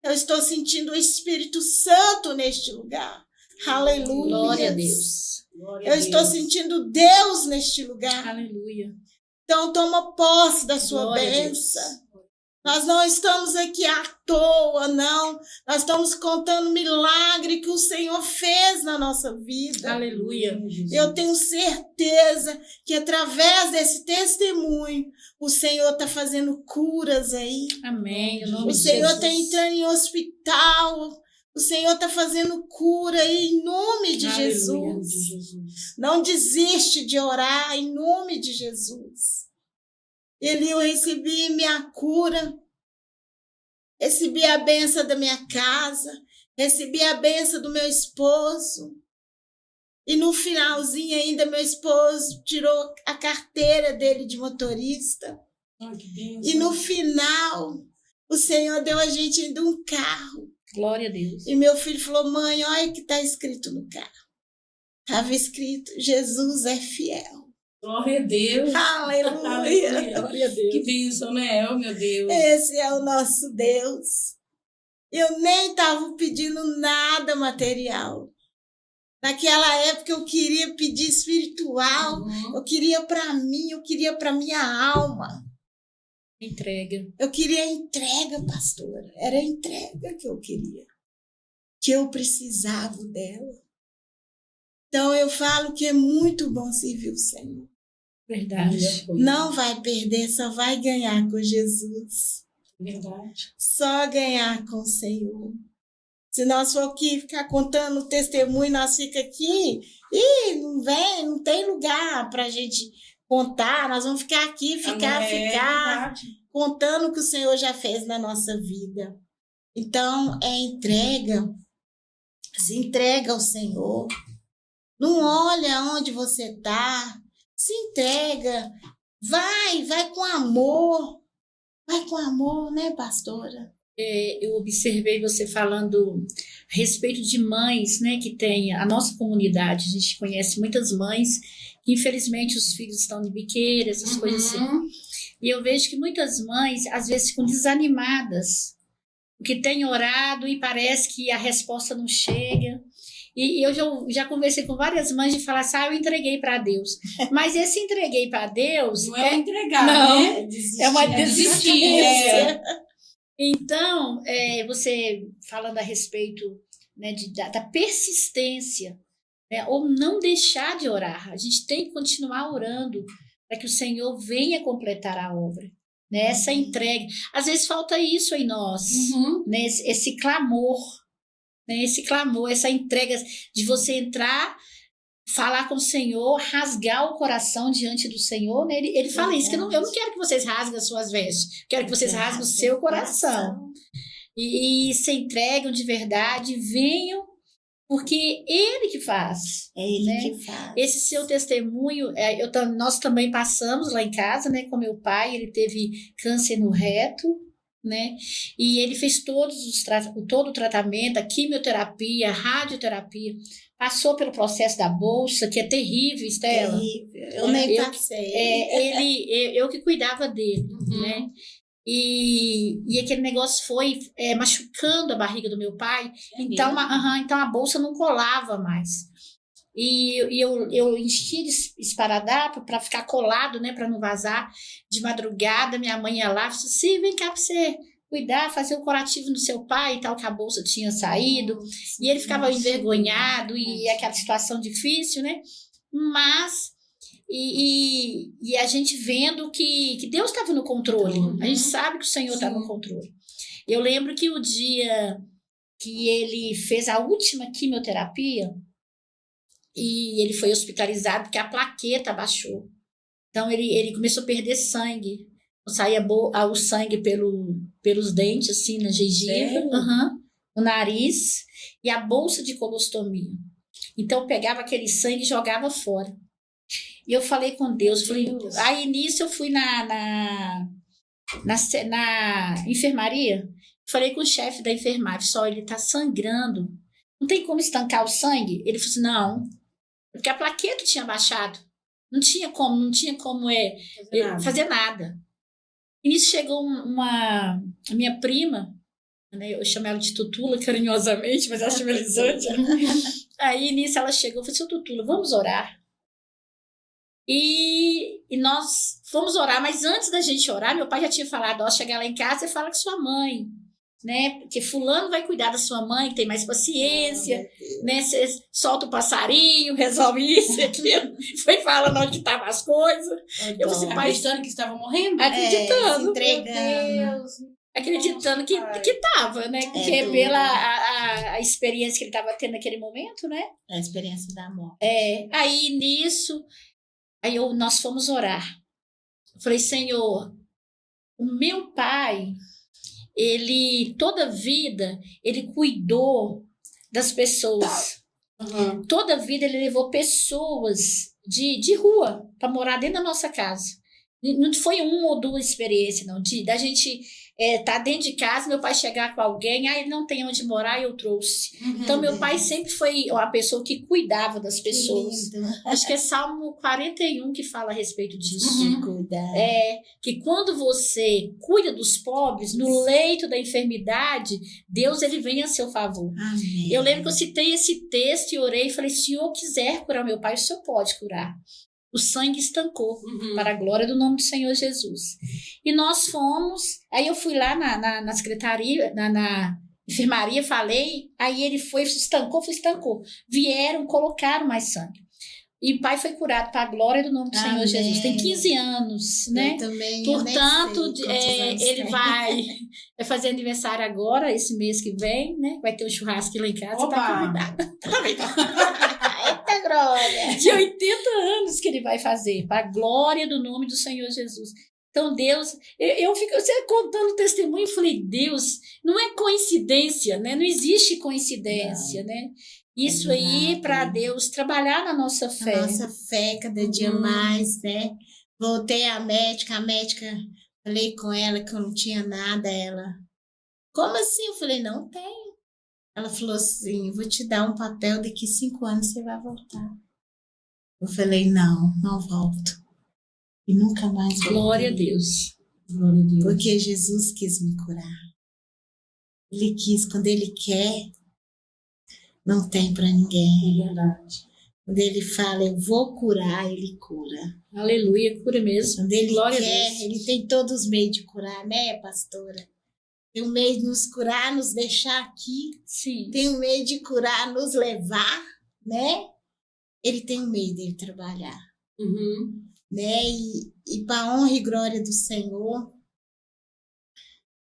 Eu estou sentindo o Espírito Santo neste lugar. Aleluia. Glória a Deus. Eu estou sentindo Deus neste lugar. Aleluia. Então, toma posse da sua Glória a Deus. bênção. Nós não estamos aqui à toa, não. Nós estamos contando o milagre que o Senhor fez na nossa vida. Aleluia. Eu tenho certeza que através desse testemunho, o Senhor está fazendo curas aí. Amém. Em nome O de Senhor Jesus. está entrando em hospital. O Senhor está fazendo cura aí em nome de Aleluia. Jesus. Não desiste de orar em nome de Jesus. Eu recebi minha cura, recebi a bênção da minha casa, recebi a bênção do meu esposo. E no finalzinho ainda, meu esposo tirou a carteira dele de motorista. Ai, que bênção. E no final, o Senhor deu a gente ainda um carro. Glória a Deus. E meu filho falou, mãe, olha o que está escrito no carro. Estava escrito, Jesus é fiel. Glória a Deus. Aleluia. Aleluia. Glória a Deus. Que bênção, né? Oh, meu Deus. Esse é o nosso Deus. Eu nem estava pedindo nada material. Naquela época eu queria pedir espiritual, eu queria para mim, eu queria para minha alma. Entrega. Eu queria entrega, pastora. Era a entrega que eu queria. Que eu precisava dela. Então eu falo que é muito bom servir o Senhor. Verdade. Não vai perder, só vai ganhar com Jesus. Verdade. Só ganhar com o Senhor. Se nós for aqui ficar contando testemunho, nós fica aqui e não vem, não tem lugar para a gente contar. Nós vamos ficar aqui, ficar contando o que o Senhor já fez na nossa vida. Então, é entrega. Se entrega ao Senhor. Não olha onde você está. Se entrega. Vai com amor. Vai com amor, né, pastora? Eu observei você falando a respeito de mães, né, que tem a nossa comunidade. A gente conhece muitas mães que, infelizmente, os filhos estão de biqueira, essas coisas assim. E eu vejo que muitas mães, às vezes, ficam desanimadas, porque têm orado e parece que a resposta não chega. E eu já conversei com várias mães de falar assim, eu entreguei para Deus. Mas esse entreguei para Deus... Não é entregar, não, né? É uma desistir. Então, você falando a respeito, né, da persistência, né, ou não deixar de orar. A gente tem que continuar orando para que o Senhor venha completar a obra. Né, essa entrega. Às vezes falta isso em nós, né, esse clamor, né, essa entrega de você entrar, falar com o Senhor, rasgar o coração diante do Senhor, né? Ele fala isso, que eu não quero que vocês rasguem as suas vestes, quero que vocês rasguem o seu coração. E se entregam de verdade, venham, porque Ele que faz. É Ele, né, que faz. Esse seu testemunho, nós também passamos lá em casa, né, com meu pai, ele teve câncer no reto, né? E ele fez todo o tratamento, a quimioterapia, a radioterapia, passou pelo processo da bolsa, que é terrível, Estela. Terrível. Eu nem passei. Eu que cuidava dele, né? E aquele negócio foi machucando a barriga do meu pai, então a bolsa não colava mais. E eu enchia de esparadrapo para ficar colado, né, para não vazar. De madrugada, minha mãe ia lá e disse assim, vem cá para você cuidar, fazer o curativo no seu pai e tal, que a bolsa tinha saído. E ele ficava envergonhado e aquela situação difícil, né? Mas, e a gente vendo que Deus estava no controle. A gente sabe que o Senhor está no controle. Eu lembro que o dia que ele fez a última quimioterapia e ele foi hospitalizado porque a plaqueta baixou. Então, ele começou a perder sangue. Saía o sangue pelos dentes, assim, na gengiva, no nariz, e a bolsa de colostomia. Então, eu pegava aquele sangue e jogava fora. E eu falei com Deus, aí nisso eu fui na enfermaria, falei com o chefe da enfermagem, só ele tá sangrando, não tem como estancar o sangue? Ele falou assim, não, porque a plaqueta tinha baixado, não tinha como fazer nada. E nisso chegou a minha prima, né, eu chamo ela de Tutula carinhosamente, mas acho melizante. Aí nisso ela chegou e falou assim, Tutula, vamos orar. E nós fomos orar, mas antes da gente orar, meu pai já tinha falado, chegar lá em casa e fala com sua mãe, né? Porque fulano vai cuidar da sua mãe, que tem mais paciência, né? Você solta o passarinho, resolve isso e aquilo. Foi falando onde estavam as coisas. Eu falei, pai, acreditando que estava morrendo? Acreditando. Se entregando. Acreditando que estava, né? Porque pela a experiência que ele estava tendo naquele momento, né? A experiência da morte. Aí nisso, nós fomos orar. Eu falei, Senhor, o meu pai, ele, toda a vida, ele cuidou das pessoas. Toda a vida ele levou pessoas de rua para morar dentro da nossa casa. Não foi uma ou duas experiências, não. Da gente tá dentro de casa, meu pai chegar com alguém, ele não tem onde morar, eu trouxe. Então, meu pai sempre foi a pessoa que cuidava das pessoas. Acho que é Salmo 41 que fala a respeito disso. Que quando você cuida dos pobres, no leito da enfermidade, Deus ele vem a seu favor. Amém. Eu lembro que eu citei esse texto e orei e falei, se o Senhor quiser curar meu pai, o Senhor pode curar. O sangue estancou, para a glória do nome do Senhor Jesus. E nós fomos, aí eu fui lá na secretaria, na enfermaria, falei, aí ele estancou. Vieram, colocaram mais sangue. E o pai foi curado para a glória do nome do Senhor Jesus. Tem 15 anos, né? Eu também, portanto, ele vai fazer aniversário agora, esse mês que vem, né? Vai ter um churrasco lá em casa, tá convidado. Eita glória! De 80 anos que ele vai fazer, para a glória do nome do Senhor Jesus. Então, Deus, eu fico você contando o testemunho e falei, Deus, não é coincidência, né? Não existe coincidência, né? Isso aí para Deus trabalhar na nossa fé. A nossa fé cada dia mais, né? Voltei à médica, falei com ela que eu não tinha nada, ela, como assim? Eu falei, não tenho. Ela falou assim, vou te dar um papel, daqui 5 anos você vai voltar. Eu falei, não volto. E nunca mais voltei. Glória a Deus. Porque Jesus quis me curar. Ele quis, quando ele quer, não tem para ninguém. É verdade. Quando ele fala, eu vou curar, ele cura. Aleluia, cura mesmo. Quando ele Glória quer, a Deus. ele tem todos os meios de curar, né, pastora? Tem um meio de nos curar, nos deixar aqui. Sim. Tem um meio de curar, nos levar, né? Ele tem um meio dele trabalhar. Né? E para honra e glória do Senhor.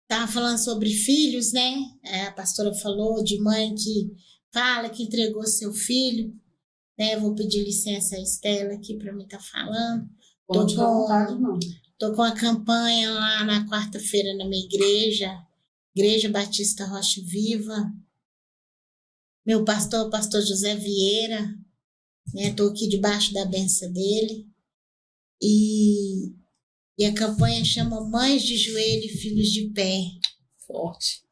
Estava falando sobre filhos, né? A pastora falou de mãe que fala que entregou seu filho. Né? Vou pedir licença a Estela aqui para mim estar falando. Pode ficar à vontade, não. Estou com a campanha lá na quarta-feira na minha Igreja Batista Rocha Viva. Meu pastor, o pastor José Vieira. Estou aqui debaixo da bênção dele. E a campanha chama Mães de Joelho e Filhos de Pé. Forte.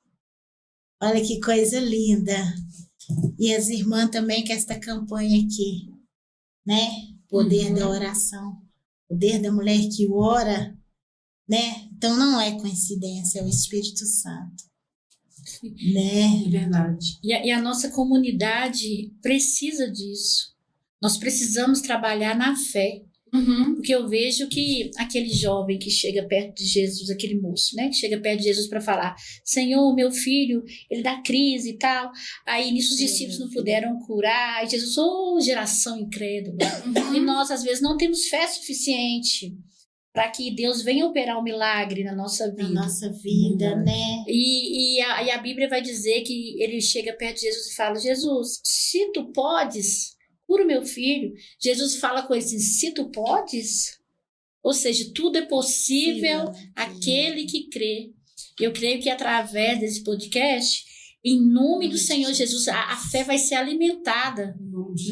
Olha que coisa linda. E as irmãs também com esta campanha aqui, né? Poder da oração. Poder da mulher que ora, né? Então não é coincidência, é o Espírito Santo. Né? É verdade. E a nossa comunidade precisa disso. Nós precisamos trabalhar na fé. Uhum. Porque eu vejo que aquele jovem que chega perto de Jesus, aquele moço, né? Que chega perto de Jesus para falar: Senhor, meu filho, ele dá crise e tal. Aí nisso os discípulos não puderam curar. E Jesus, geração incrédula. Uhum. E nós, às vezes, não temos fé suficiente para que Deus venha operar um milagre na nossa vida. Na nossa vida, né? E a Bíblia vai dizer que ele chega perto de Jesus e fala: Jesus, se tu podes, cura o meu filho. Jesus fala com ele assim: se tu podes, ou seja, tudo é possível aquele que crê. Eu creio que através desse podcast, em nome do Senhor Jesus, a fé vai ser alimentada,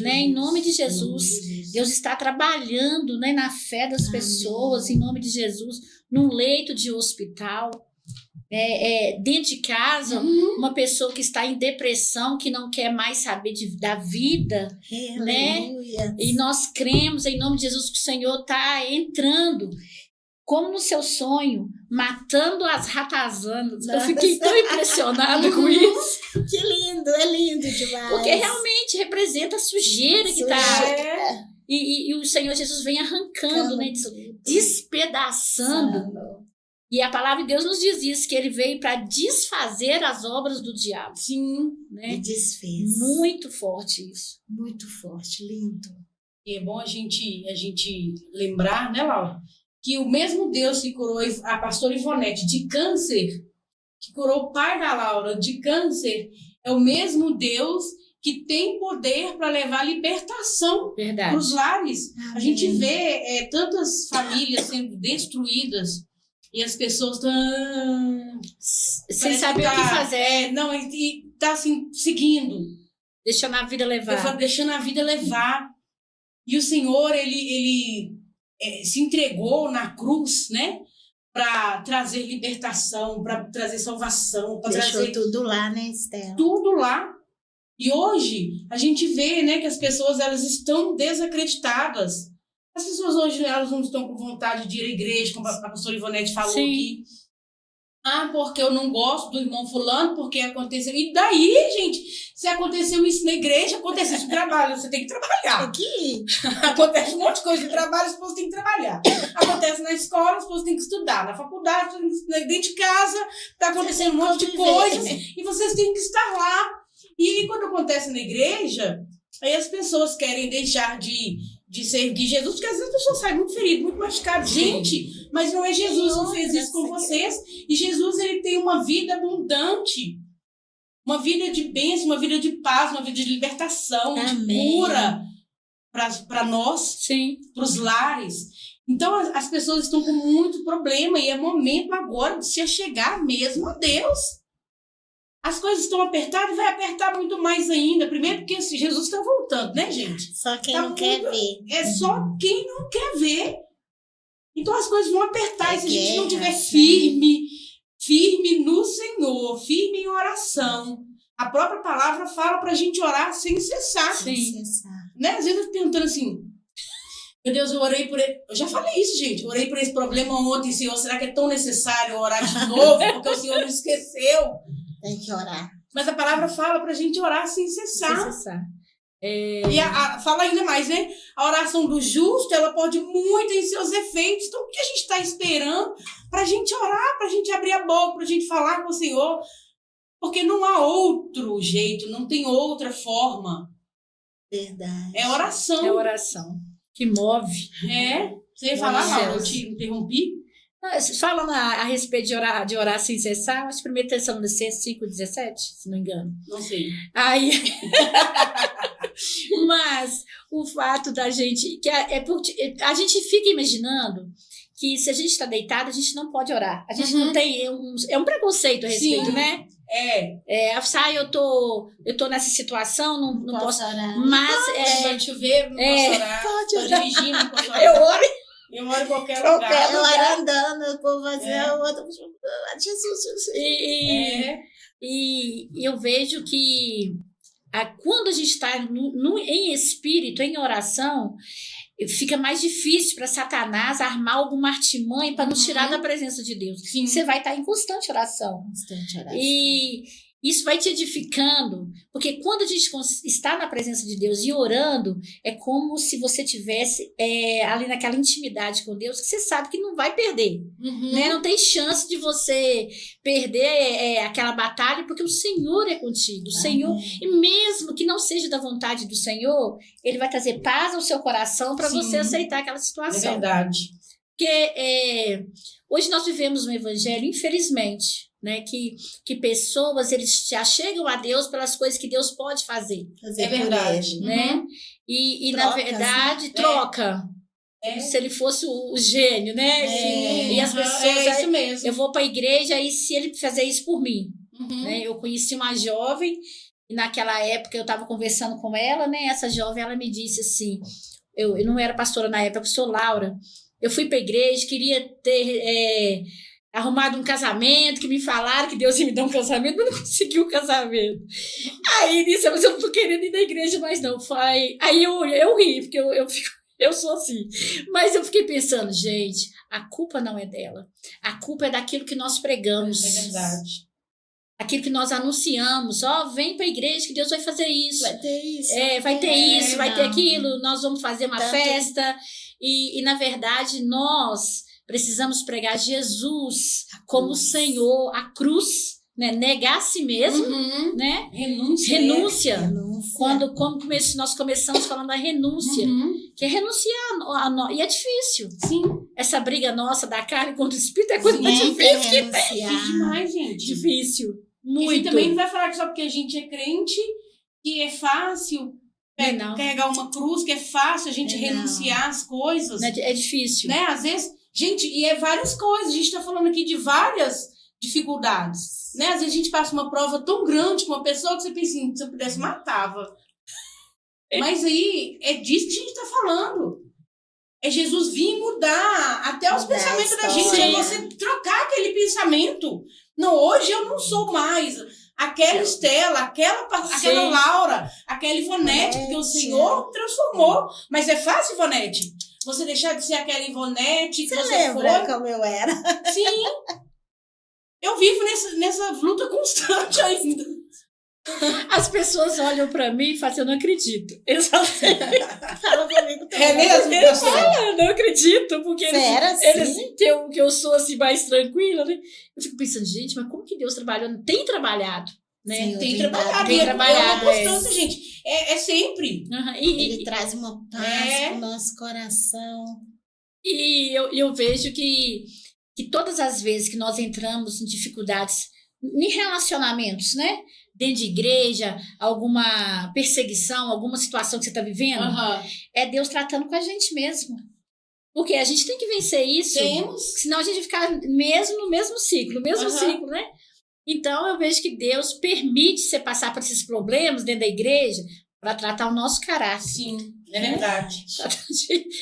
né? Em nome de Jesus, Deus está trabalhando, né, na fé das pessoas, em nome de Jesus, num leito de hospital. Dentro de casa, uma pessoa que está em depressão, que não quer mais saber da vida, né? E nós cremos em nome de Jesus que o Senhor está entrando, como no seu sonho, matando as ratazanas. Eu fiquei tão impressionada com isso. Que lindo, é lindo demais. Porque realmente representa a sujeira que está. E o Senhor Jesus vem arrancando, né? Despedaçando. E a palavra de Deus nos diz isso, que ele veio para desfazer as obras do diabo. Sim. Né? E desfez. Muito forte isso. Muito forte, lindo. E é bom a gente lembrar, né, Laura, que o mesmo Deus que curou a pastora Ivonete de câncer, que curou o pai da Laura de câncer, é o mesmo Deus que tem poder para levar libertação para os lares. Amém. A gente vê tantas famílias sendo destruídas, e as pessoas estão sem saber o que fazer. E tá assim, seguindo. Deixando a vida levar. Deixando a vida levar. E o Senhor, ele se entregou na cruz, né? Para trazer libertação, para trazer salvação. Deixou trazer tudo lá, né, Estela? Tudo lá. E hoje, a gente vê, né, que as pessoas elas estão desacreditadas. As pessoas hoje elas não estão com vontade de ir à igreja, como a pastora Ivonete falou aqui. Porque eu não gosto do irmão fulano, porque aconteceu. E daí, gente, se aconteceu isso na igreja, aconteceu isso no trabalho, você tem que trabalhar. Aqui. Acontece um monte de coisa no trabalho, o esposo tem que trabalhar. Acontece na escola, o esposo tem que estudar. Na faculdade, dentro de casa, está acontecendo um monte de coisas. E vocês têm que estar lá. E quando acontece na igreja, aí as pessoas querem deixar de servir Jesus, porque às vezes a pessoa sai muito ferida, muito machucada. Gente, mas não é Jesus que fez isso com vocês. E Jesus, ele tem uma vida abundante, uma vida de bênção, uma vida de paz, uma vida de libertação, de cura para nós, para os lares. Então as pessoas estão com muito problema e é momento agora de se achegar mesmo a Deus. As coisas estão apertadas, vai apertar muito mais ainda. Primeiro porque Jesus está voltando, né, gente? Só quem não quer ver. É só quem não quer ver. Então as coisas vão apertar. E se a gente não estiver firme no Senhor, firme em oração, a própria palavra fala para a gente orar sem cessar. Sem cessar. Né? Às vezes eu fico perguntando assim: meu Deus, eu orei por ele. Eu já falei isso, gente. Eu orei por esse problema ontem, Senhor. Será que é tão necessário orar de novo? Porque o Senhor não esqueceu. Tem que orar. Mas a palavra fala pra gente orar sem cessar. Sem cessar. E fala ainda mais, né? A oração do justo, ela pode muito em seus efeitos. Então, o que a gente está esperando pra gente orar, pra gente abrir a boca, pra gente falar com o Senhor? Porque não há outro jeito, não tem outra forma. Verdade. É oração. É oração. Que move. Você ia falar, Laura? Eu te interrompi? Falando a respeito de orar sem cessar, acho que 1 Tessalonicenses 5,17, se não me engano. Não sei. Aí, mas o fato da gente, a gente fica imaginando que se a gente está deitado, a gente não pode orar. A gente não tem, é um preconceito a respeito, Sim. né? Eu tô nessa situação, não posso orar. Mas pode chover, não posso orar. Pode Tô orar. dirigindo, não posso orar. Eu oro em qualquer lugar. Eu oro andando, o povo assim, Jesus. E eu vejo que quando a gente está em espírito, em oração, fica mais difícil para Satanás armar alguma artimanha para nos tirar da presença de Deus. Sim. Você vai estar em constante oração. Constante oração. Isso vai te edificando, porque quando a gente está na presença de Deus e orando, é como se você tivesse ali naquela intimidade com Deus, que você sabe que não vai perder, né? Não tem chance de você perder aquela batalha, porque o Senhor é contigo. O Senhor, e mesmo que não seja da vontade do Senhor, Ele vai trazer paz ao seu coração para você aceitar aquela situação. É verdade. Porque hoje nós vivemos um evangelho, infelizmente, né, que pessoas, eles já chegam a Deus pelas coisas que Deus pode fazer. É verdade. Né? E Trocas, na verdade, né? Troca. Como se ele fosse o gênio, né? E as pessoas... É isso mesmo. Eu vou para a igreja e se ele fazer isso por mim. Né? Eu conheci uma jovem e naquela época eu estava conversando com ela, né? Essa jovem, ela me disse assim, eu não era pastora na época, eu sou Laura. Eu fui para a igreja, queria ter arrumado um casamento, que me falaram que Deus ia me dar um casamento, mas não consegui o casamento. Aí disse, mas eu não tô querendo ir na igreja mais não. Aí eu ri, porque eu sou assim. Mas eu fiquei pensando, gente, a culpa não é dela. A culpa é daquilo que nós pregamos. É verdade. Aquilo que nós anunciamos, vem para a igreja que Deus vai fazer isso. Vai ter isso. Vai ter isso, vai ter aquilo, nós vamos fazer uma festa. E, na verdade, nós precisamos pregar Jesus como Senhor, a cruz, né? Negar a si mesmo, né? Renúncia. Quando nós começamos falando da renúncia, que é renunciar a nós. E é difícil. Sim. Essa briga nossa da carne contra o espírito é coisa difícil. Difícil demais, gente. Difícil. Muito. E a gente também não vai falar que só porque a gente é crente que é fácil carregar uma cruz, que é fácil a gente renunciar às coisas. É difícil. Né? Às vezes, gente, e é várias coisas. A gente está falando aqui de várias dificuldades. Né? Às vezes a gente passa uma prova tão grande com uma pessoa que você pensa assim, se eu pudesse, matava. Mas aí, é disso que a gente está falando. É Jesus vir mudar até os pensamentos da gente. É você trocar aquele pensamento. Não, hoje eu não sou mais aquela Estela, aquela Laura, aquela Ivonete, porque o Senhor transformou. Mas é fácil, Ivonete? Você deixar de ser aquela Ivonete que você lembra foi? como eu era? Sim. Eu vivo nessa luta constante ainda. As pessoas olham pra mim e falam assim, eu não acredito. Eles falam assim, Fala comigo também. É mesmo? eles falam, eu não acredito, porque Sério, eles que eu sou assim mais tranquila, né? Eu fico pensando, gente, mas como que Deus trabalhou? Tem trabalhado, né? Sim, Tem trabalhado. Tem trabalhado. É uma constância, gente. É sempre. Ele traz uma paz pro nosso coração. E eu vejo que todas as vezes que nós entramos em dificuldades, em relacionamentos, né? Dentro de igreja, alguma perseguição, alguma situação que você está vivendo, é Deus tratando com a gente mesmo. Porque a gente tem que vencer isso. Senão a gente fica no mesmo ciclo, né? Então eu vejo que Deus permite você passar por esses problemas dentro da igreja para tratar o nosso caráter. Sim, é verdade.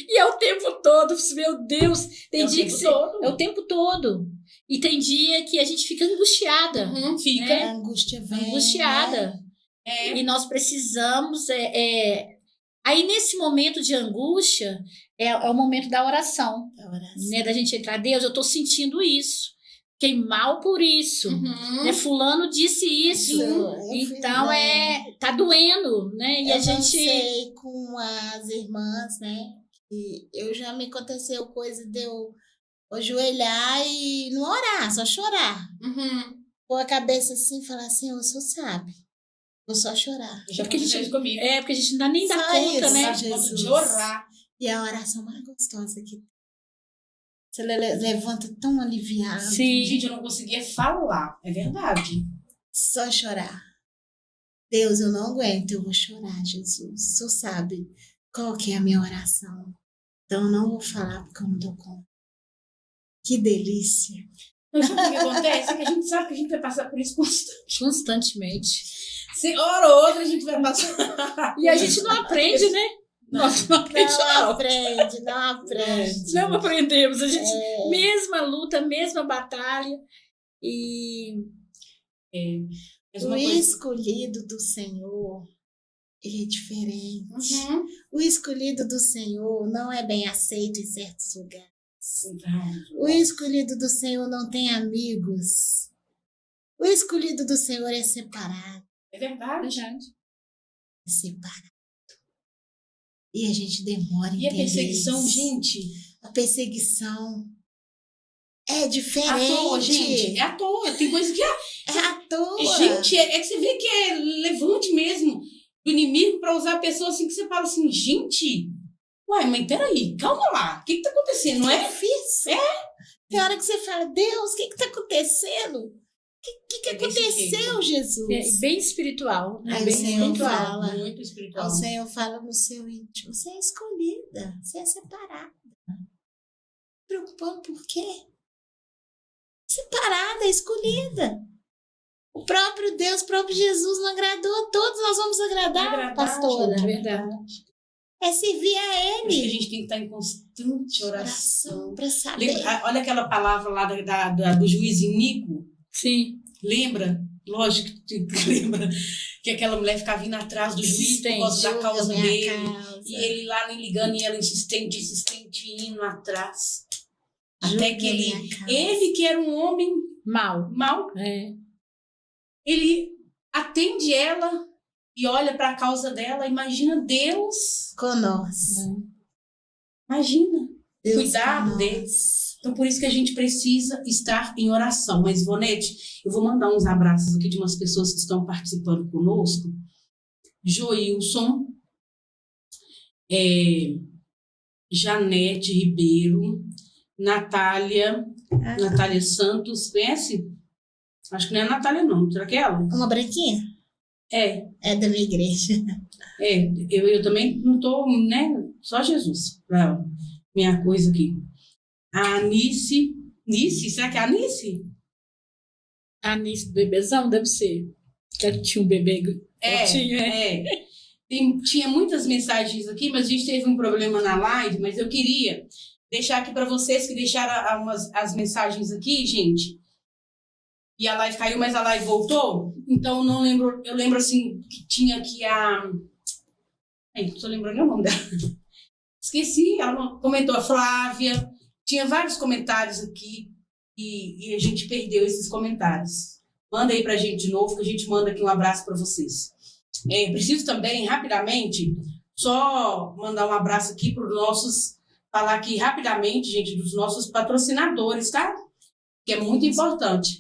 E é o tempo todo, meu Deus. Tem dia que todo. É o tempo todo. E tem dia que a gente fica angustiada. Fica. Né? A angústia vem. Angustiada. Né? E nós precisamos... Aí, nesse momento de angústia, é o momento da oração. Né? Da gente entrar, Deus, eu estou sentindo isso. Fiquei mal por isso. Né? Fulano disse isso. Então, tá doendo. Né? E eu não sei com as irmãs, né? E já me aconteceu coisa de eu ajoelhar e não orar, só chorar. Pôr a cabeça assim e falar assim, o senhor sabe. Vou só chorar. Porque a gente comigo. Porque a gente não dá nem dá conta, isso, né? Jesus. De orar. E a oração mais gostosa que você levanta tão aliviado. Sim. Gente, eu não conseguia falar. É verdade. Só chorar. Deus, eu não aguento, eu vou chorar, Jesus. O senhor sabe qual que é a minha oração. Então eu não vou falar porque eu não dou conta. Que delícia. Mas sabe o que acontece? É que a gente sabe que a gente vai passar por isso constantemente. Se hora ou outra a gente vai passar. E a gente não aprende, né? Nós não aprendemos. Não aprendemos. A gente, mesma luta, mesma batalha. O escolhido do Senhor, ele é diferente. O escolhido do Senhor não é bem aceito em certos lugares. O escolhido do Senhor não tem amigos O escolhido do Senhor é separado. É verdade. É separado. E a gente demora em E a entender perseguição, isso. gente? A perseguição é diferente. À toa, gente. É à toa. Tem coisa que É à toa. gente, é que você vê que é levante mesmo do inimigo para usar a pessoa assim que você fala assim, gente, uai, mas peraí, calma lá, o que tá acontecendo, não é? Difícil. Tem hora que você fala, Deus, o que tá acontecendo? O que É desse aconteceu, Jesus? É bem espiritual. Né? Aí Bem o Senhor espiritual. fala. Muito espiritual. O Senhor fala no seu íntimo, você é escolhida, você é separada. Preocupando por quê? Separada, escolhida. O próprio Deus, o próprio Jesus não agradou. Todos nós vamos agradar, pastora. É verdade. É servir a Por isso que a Ele. gente tem que estar em constante oração. Para saber. Olha aquela palavra lá do juiz Inico. Sim. Lembra? Lógico que lembra que aquela mulher ficava vindo atrás do juiz por causa da causa Julga dele. minha causa. E ele lá nem ligando e ela insistente indo atrás. Julga Até que ele minha causa. que era um homem Mal. mau, É. ele atende ela e olha para a causa dela. Imagina Deus. Conosco. Imagina. Deus Cuidado conosco. deles. Então, por isso que a gente precisa estar em oração. Mas, Ivonete, eu vou mandar uns abraços aqui de umas pessoas que estão participando conosco. Joilson, Janete Ribeiro, Natália Santos, conhece? Acho que não é a Natália, não. Será que é ela? Uma branquinha? É, É da minha igreja. eu também não estou, né? Só Jesus para minha coisa aqui. A Anice, será que é a Anice? A Anice do bebezão deve ser. Que ela tinha um bebê fortinho, Tinha muitas mensagens aqui, mas a gente teve um problema na live, mas eu queria deixar aqui para vocês que deixaram as mensagens aqui, gente. E a live caiu, mas a live voltou. Então, não lembro. Eu lembro, assim, que tinha aqui a... Estou lembrando o nome dela. Esqueci, ela comentou, a Flávia. Tinha vários comentários aqui e a gente perdeu esses comentários. Manda aí pra gente de novo, que a gente manda aqui um abraço para vocês. Preciso também, rapidamente, só mandar um abraço aqui para os nossos... Falar aqui rapidamente, gente, dos nossos patrocinadores, tá? Que é muito importante.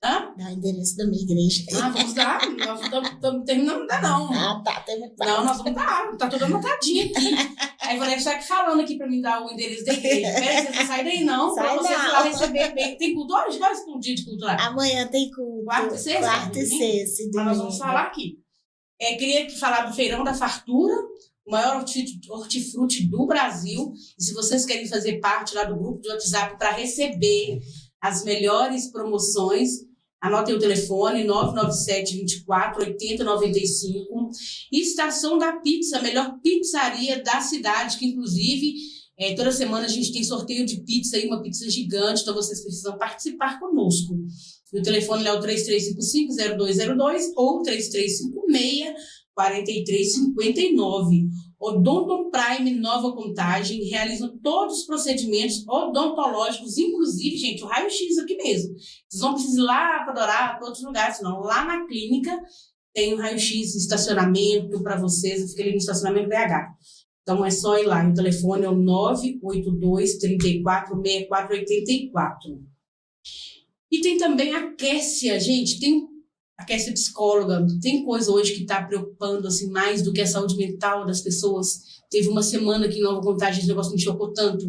Hã? Dá o endereço da minha igreja. Vamos dar. Nós estamos terminando, não dá não. Tá. Não, nós vamos dar. Tá tudo anotadinho aqui. Aí vou deixar aqui falando aqui para mim dar o endereço da igreja. Peraí, vocês não saem daí não. Para vocês ir lá receber bem. Tem culto hoje? Quais são os dias de culto lá? Amanhã tem culto. Quarta e sexta? Quarta e sexta. Mas nós vamos falar aqui. Queria falar do Feirão da Fartura, o maior hortifruti do Brasil. E se vocês querem fazer parte lá do grupo de WhatsApp para receber as melhores promoções, anotem o telefone 997-24-80-95. Estação da Pizza, a melhor pizzaria da cidade, que inclusive toda semana a gente tem sorteio de pizza, uma pizza gigante, então vocês precisam participar conosco. O telefone é o 3355-0202 ou 3356-4359. Odonton Prime Nova Contagem realizam todos os procedimentos odontológicos, inclusive, gente, o raio-x aqui mesmo. Vocês não precisam ir lá para Adorar, para outros lugares, não. Lá na clínica tem o raio-x, estacionamento para vocês, fica ali no estacionamento BH. Então é só ir lá. O telefone é o 982-34-6484. E tem também a Kessia, gente, a Kessia psicóloga, tem coisa hoje que está preocupando assim, mais do que a saúde mental das pessoas. Teve uma semana aqui em Nova Contagem, esse negócio me chocou tanto,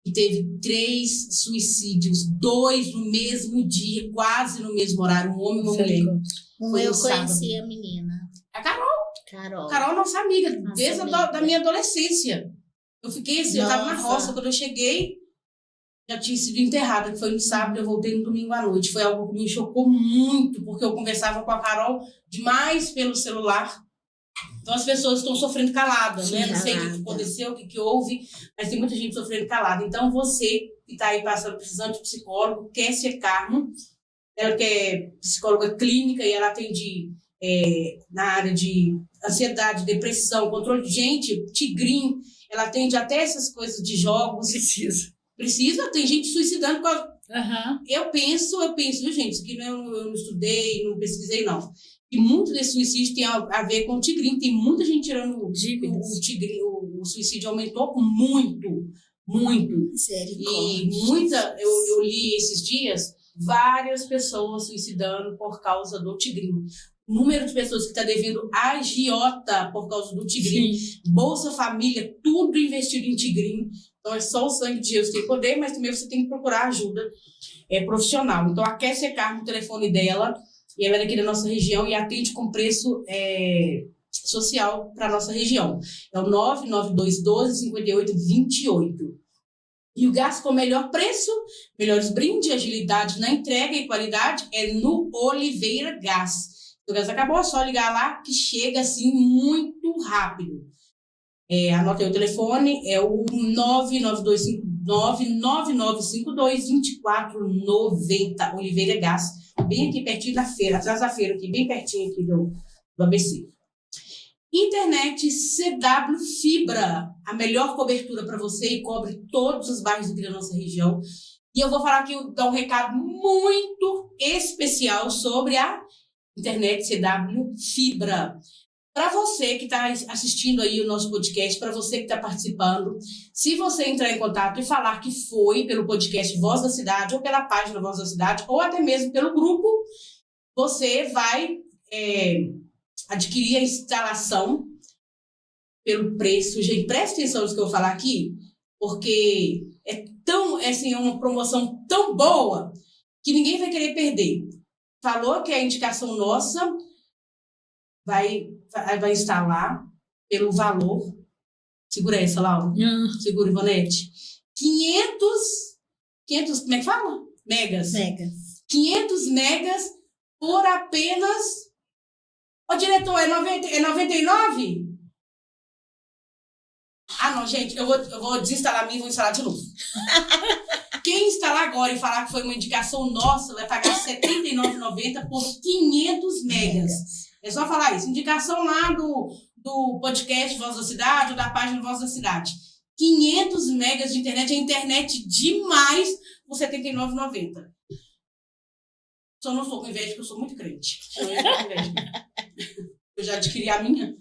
e teve 3 suicídios, 2 no mesmo dia, quase no mesmo horário, um homem e uma mulher. Foi Eu no sábado. conheci a menina. A Carol, Carol, nossa amiga, Nossa desde amiga. Da minha adolescência. Eu fiquei assim, eu estava na Nossa. roça, quando eu cheguei, já tinha sido enterrada, que foi no sábado, eu voltei no domingo à noite. Foi algo que me chocou muito, porque eu conversava com a Carol demais pelo celular. Então as pessoas estão sofrendo caladas, né? Não sei o que aconteceu, o que houve, mas tem muita gente sofrendo calada. Então você que está aí precisando de psicólogo, Kessia Carmo, ela que é psicóloga clínica e ela atende na área de ansiedade, depressão, controle de gente, tigrinho, ela atende até essas coisas de jogos. Precisa, tem gente suicidando Aham. Eu penso, viu, gente, isso aqui eu não estudei, não pesquisei, não. E muito desse suicídio tem a ver com o tigrinho. Tem muita gente tirando o tigrinho, o suicídio aumentou muito, muito. E eu li esses dias várias pessoas suicidando por causa do tigrinho. O número de pessoas que está devendo agiota por causa do tigrinho, Bolsa Família, tudo investido em tigrinho. Então é só o sangue de Jesus que tem poder, mas também você tem que procurar ajuda profissional. Então a Kessia Carmo, o telefone dela, e ela é daqui da nossa região e atende com preço social para a nossa região. É o 99212-5828. E o gás com melhor preço, melhores brindes, agilidade na entrega e qualidade é no Oliveira Gás. O gás acabou, é só ligar lá que chega assim muito rápido. Anota aí o telefone, é o 99952-2490, Oliveira Gás, bem aqui pertinho da feira, atrás da feira, aqui, bem pertinho aqui do ABC. Internet CW Fibra, a melhor cobertura para você e cobre todos os bairros aqui da nossa região. E eu vou falar aqui, dar um recado muito especial sobre a Internet CW Fibra. Para você que está assistindo aí o nosso podcast, para você que está participando, se você entrar em contato e falar que foi pelo podcast Voz da Cidade, ou pela página Voz da Cidade, ou até mesmo pelo grupo, você vai adquirir a instalação pelo preço. Gente, presta atenção no que eu vou falar aqui, porque é uma promoção tão boa que ninguém vai querer perder. Falou que a indicação nossa vai instalar pelo valor. Segura essa, Laura. Segura, Ivonete. 500, como é que fala? Megas. 500 megas por apenas... Ô, diretor, é 99? Ah, não, gente, eu vou desinstalar a minha e vou instalar de novo. Quem instalar agora e falar que foi uma indicação nossa vai pagar R$ 79,90 por 500 megas. É só falar isso. Indicação lá do podcast Voz da Cidade ou da página Voz da Cidade. 500 megas de internet. É internet demais por R$ 79,90. Só não sou com inveja porque eu sou muito crente. Eu já adquiri a minha.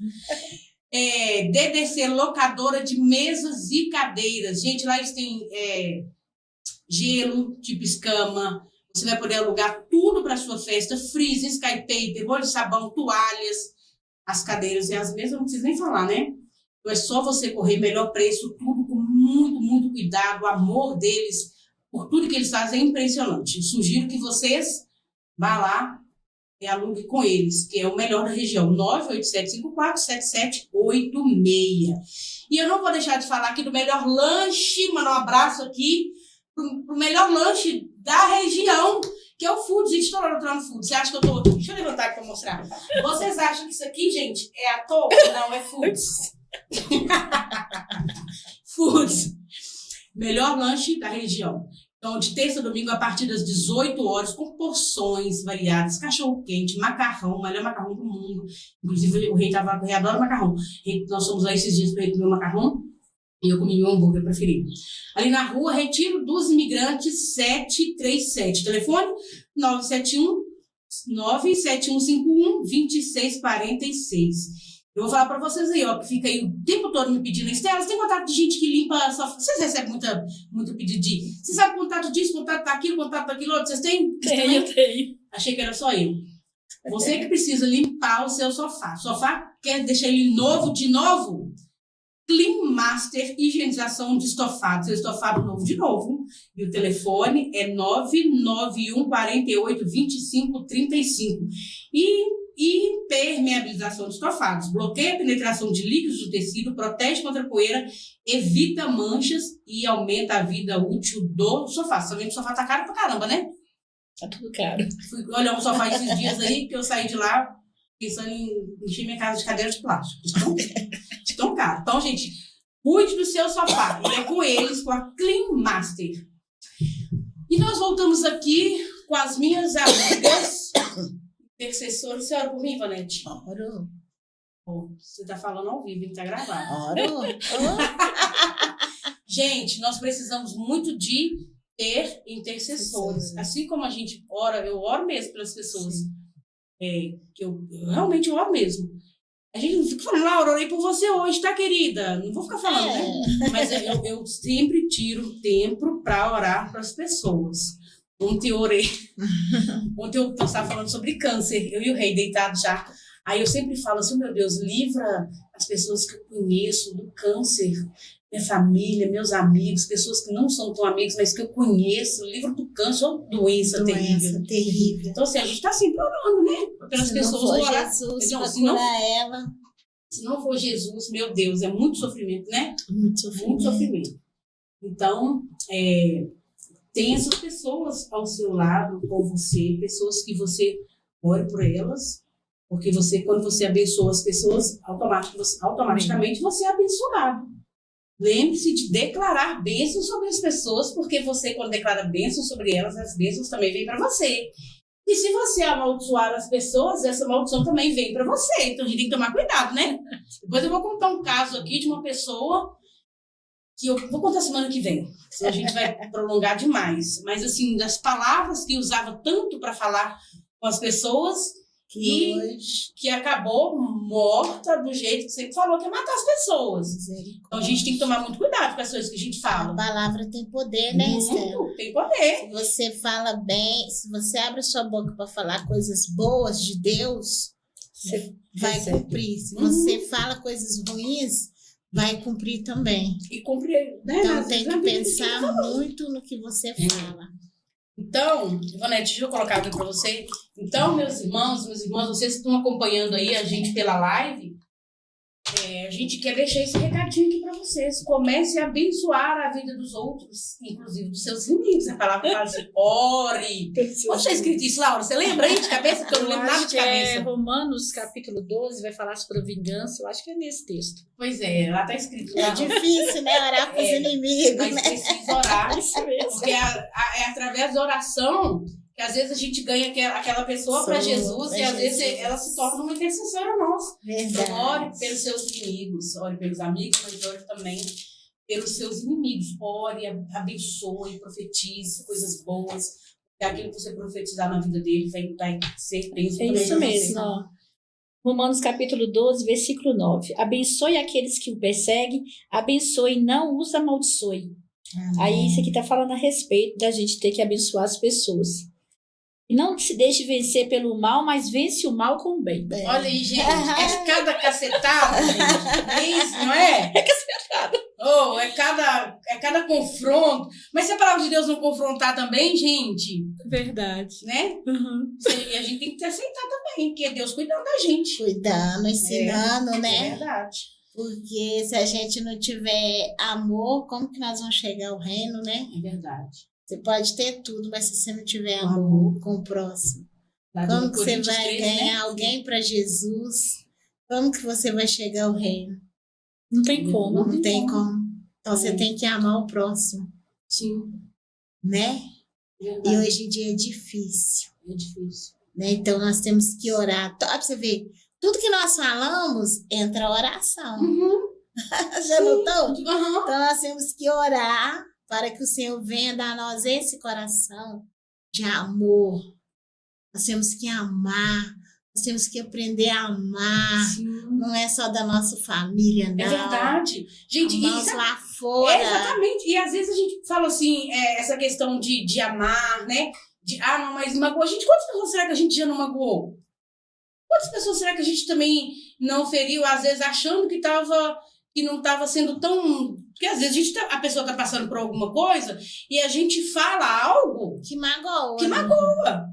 DDC, locadora de mesas e cadeiras. Gente, lá eles têm gelo, tipo escama. Você vai poder alugar tudo para sua festa. Freezer, skypaper, bolha de sabão, toalhas. As cadeiras e as mesas, não preciso nem falar, né? Então é só você correr, melhor preço, tudo com muito, muito cuidado. O amor deles por tudo que eles fazem é impressionante. Eu sugiro que vocês vá lá e alugue com eles, que é o melhor da região, 987547786. E eu não vou deixar de falar aqui do melhor lanche, mandar um abraço aqui pro melhor lanche da região, que é o Foods. Gente, estou lá no Foods. Você acha que eu tô... Deixa eu levantar aqui para mostrar. Vocês acham que isso aqui, gente, é à toa? Não, é Foods. Foods. Melhor lanche da região. Então, de terça a domingo, a partir das 18 horas, com porções variadas, cachorro-quente, macarrão, o melhor macarrão do mundo. Inclusive, o rei adora macarrão. Nós fomos lá esses dias para ele comer macarrão e eu comi meu hambúrguer preferido. Ali na rua, Retiro dos Imigrantes 737. Telefone 97151-2646. Eu vou falar para vocês aí, ó, que fica aí o tempo todo me pedindo. Estela, você tem contato de gente que limpa só? Vocês recebem muito pedido de... Você sabe contato disso, contato daquilo, contato daquilo outro? Vocês têm? Eu tenho. Achei que era só eu. Você que precisa limpar o seu sofá. Sofá quer deixar ele novo de novo? Clean Master, higienização de estofado. Seu estofado novo de novo. E o telefone é 991482535. E impermeabilização de estofados. Bloqueia a penetração de líquidos do tecido, protege contra poeira, evita manchas e aumenta a vida útil do sofá. Você tá vendo que o sofá tá caro pra caramba, né? Tá tudo caro. Fui olhar um sofá esses dias aí, que eu saí de lá pensando em encher minha casa de cadeira de plástico. Tão caro. Então, gente, cuide do seu sofá. E é com eles, com a Clean Master. E nós voltamos aqui com as minhas amigas intercessora. Você ora por mim, Ivonete? Oro. Você tá falando ao vivo, tá gravado. Oro. Gente, nós precisamos muito de ter intercessores. Assim como a gente ora, eu oro mesmo pelas pessoas. Que eu realmente oro mesmo. A gente não fica falando, Laura, orei por você hoje, tá, querida? Não vou ficar falando, né? Mas eu sempre tiro tempo para orar para as pessoas. Ontem eu orei. Ontem eu estava falando sobre câncer, eu e o rei deitados já. Aí eu sempre falo assim, meu Deus, livra as pessoas que eu conheço do câncer, minha família, meus amigos, pessoas que não são tão amigos, mas que eu conheço, livra do câncer, ou doença terrível. Então, assim, a gente está sempre orando, né? Pelas pessoas orar. Jesus, Então, se não for Jesus, meu Deus, é muito sofrimento, né? Muito sofrimento. Muito sofrimento. Então, tem essas pessoas ao seu lado, com você, pessoas que você ore por elas, porque quando você abençoa as pessoas, automaticamente você é abençoado. Lembre-se de declarar bênçãos sobre as pessoas, porque você, quando declara bênçãos sobre elas, as bênçãos também vêm para você. E se você amaldiçoar as pessoas, essa maldição também vem para você. Então a gente tem que tomar cuidado, né? Depois eu vou contar um caso aqui de uma pessoa que eu vou contar semana que vem, senão a gente vai prolongar demais. Mas, assim, das palavras que usava tanto para falar com as pessoas, que acabou morta do jeito que você falou, que é matar as pessoas. Então a gente tem que tomar muito cuidado com as coisas que a gente fala. A palavra tem poder, né, Esther? Tem poder. Se você fala bem, se você abre a sua boca para falar coisas boas de Deus, você vai cumprir. Se você fala coisas ruins, vai cumprir também. E cumprir, né? Então tem que pensar muito no que você fala. Então, Ivonete, deixa eu colocar aqui para você. Então, meus irmãos, vocês que estão acompanhando aí a gente pela live, a gente quer deixar esse recadinho aqui para vocês. Comece a abençoar a vida dos outros, inclusive dos seus inimigos. A palavra fala assim, ore. Onde está escrito isso, Laura? Você lembra aí de cabeça? Porque eu não lembro nada de cabeça. Romanos, capítulo 12, vai falar sobre a vingança. Eu acho que é nesse texto. Pois é, lá está escrito. É difícil, né? Orar para os inimigos. Mas né? precisa orar. Porque é através da oração que às vezes a gente ganha aquela pessoa para Jesus e às vezes ela se torna uma intercessora nossa. Então, ore pelos seus inimigos, ore pelos amigos, mas ore também pelos seus inimigos. Ore, abençoe, profetize coisas boas. Porque aquilo que você profetizar na vida dele vai ser preso. É isso mesmo. Ó. Romanos capítulo 12, versículo 9. Abençoe aqueles que o perseguem, abençoe, não os amaldiçoe. Aí isso aqui está falando a respeito da gente ter que abençoar as pessoas. E não se deixe vencer pelo mal, mas vence o mal com o bem. Olha aí, gente. É cada cacetada, gente. É isso, não é? É cacetada. Oh, é cada confronto. Mas se a palavra de Deus não confrontar também, gente... Verdade. Né? Uhum. E a gente tem que aceitar também, que é Deus cuidando da gente. Cuidando, ensinando, né? É verdade. Porque se a gente não tiver amor, como que nós vamos chegar ao reino, né? É verdade. Você pode ter tudo, mas se você não tiver amor com o próximo, como que você vai ganhar alguém para Jesus? Como que você vai chegar ao reino? Não tem como. Não tem como. Então você tem que amar o próximo. Sim. Né? Verdade. E hoje em dia é difícil. É difícil. Né? Então nós temos que orar. Para você ver, tudo que nós falamos entra a oração. Uhum. Já notou? Uhum. Então nós temos que orar para que o Senhor venha dar a nós esse coração de amor. Nós temos que amar, nós temos que aprender a amar. Sim. Não é só da nossa família, não. É verdade. Gente, Amamos lá fora. Exatamente. E às vezes a gente fala assim, essa questão de amar, né? Não, mas magoou. Gente, quantas pessoas será que a gente já não magoou? Quantas pessoas será que a gente também não feriu, às vezes achando que não estava sendo tão... Porque às vezes a pessoa está passando por alguma coisa e a gente fala algo que magoa. Que magoa.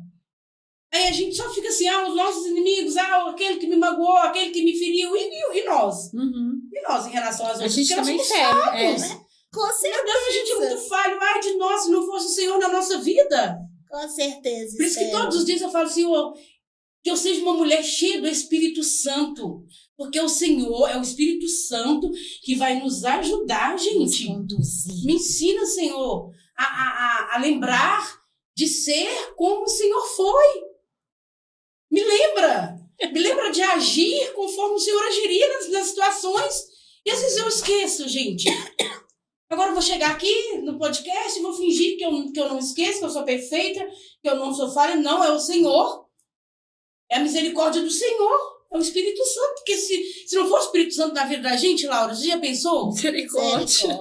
Aí a gente só fica assim, os nossos inimigos, aquele que me magoou, aquele que me feriu, e nós? Uhum. E nós em relação às outras? A gente também somos falhos, né? Com certeza. Meu Deus, a gente é muito falho. Ai de nós, se não fosse o Senhor na nossa vida. Com certeza. Por isso que todos os dias eu falo, Senhor, que eu seja uma mulher cheia do Espírito Santo. Porque o Senhor é o Espírito Santo que vai nos ajudar, gente. Me ensina, Senhor, a lembrar de ser como o Senhor foi. Me lembra de agir conforme o Senhor agiria nas situações. E às vezes eu esqueço, gente. Agora eu vou chegar aqui no podcast e vou fingir que eu não esqueço, que eu sou perfeita, que eu não sou falha. Não, é o Senhor. É a misericórdia do Senhor. É o Espírito Santo. Porque se não for o Espírito Santo na vida da gente, Laura, você já pensou? Misericórdia.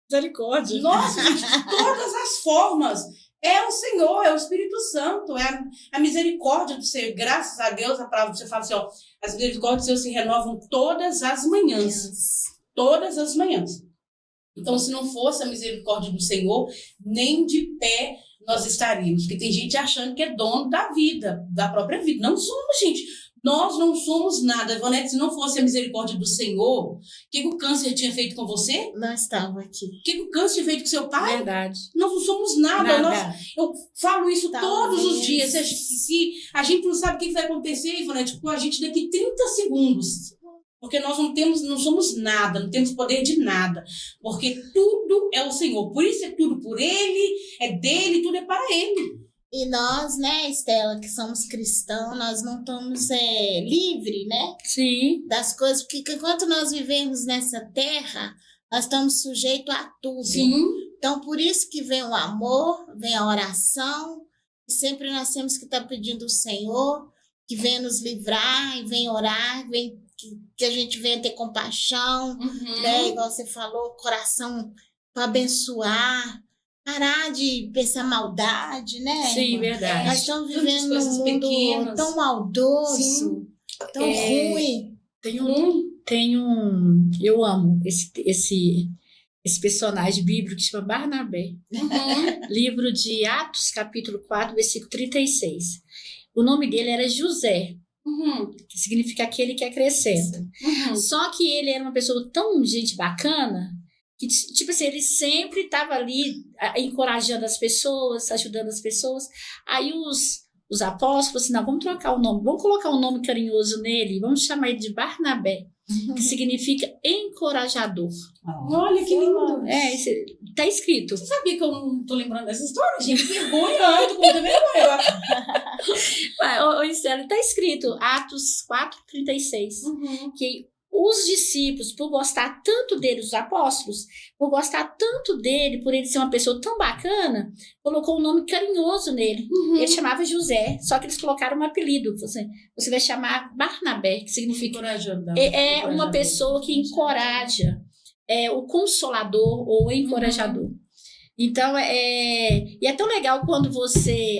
Misericórdia. Nossa, gente, de todas as formas. É o Senhor, é o Espírito Santo, é a misericórdia do Senhor. Graças a Deus, a palavra você fala assim, ó, as misericórdias do Senhor se renovam todas as manhãs. Todas as manhãs. Então, se não fosse a misericórdia do Senhor, nem de pé nós estaríamos. Porque tem gente achando que é dono da vida, da própria vida. Não somos, gente. Nós não somos nada. Ivonete, se não fosse a misericórdia do Senhor, o que o câncer tinha feito com você? Não estava aqui. O que o câncer tinha feito com seu pai? Verdade. Nós não somos nada. Eu falo isso todos os Talvez. dias. Se a gente não sabe o que vai acontecer, Ivonete, com a gente daqui 30 segundos. Porque nós não somos nada, não temos poder de nada. Porque tudo é o Senhor. Por isso é tudo por Ele, é dele, tudo é para Ele. E nós, né, Estela, que somos cristãos, nós não estamos livres, né, Sim. das coisas, porque enquanto nós vivemos nessa terra, nós estamos sujeitos a tudo. Sim. Então, por isso que vem o amor, vem a oração, e sempre nós temos que estar pedindo ao Senhor que venha nos livrar, e venha orar, vem que a gente venha ter compaixão, né? Igual você falou, coração para abençoar, parar de pensar maldade, né? Sim, verdade. Nós estamos vivendo num mundo pequenas. tão maldoso, Sim. tão ruim. Tem um... Eu amo esse personagem bíblico que se chama Barnabé. Livro de Atos, capítulo 4, versículo 36. O nome dele era José. Que significa aquele que acrescenta. Só que ele era uma pessoa tão gente bacana que, tipo assim, ele sempre estava ali encorajando as pessoas, ajudando as pessoas. Aí os apóstolos falaram assim, não, vamos trocar o nome, vamos colocar um nome carinhoso nele, vamos chamar ele de Barnabé, que significa encorajador. Olha que lindo. Tá escrito. Você sabia que eu não tô lembrando dessa história, gente? Que vergonha, eu tô com muita vergonha. Estela, tá escrito, Atos 4:36, que os discípulos, por gostar tanto dele, os apóstolos, por gostar tanto dele, por ele ser uma pessoa tão bacana, colocou um nome carinhoso nele. Ele chamava José, só que eles colocaram um apelido. Você vai chamar Barnabé, que significa uma pessoa que encoraja, o consolador ou encorajador. Então, e é tão legal quando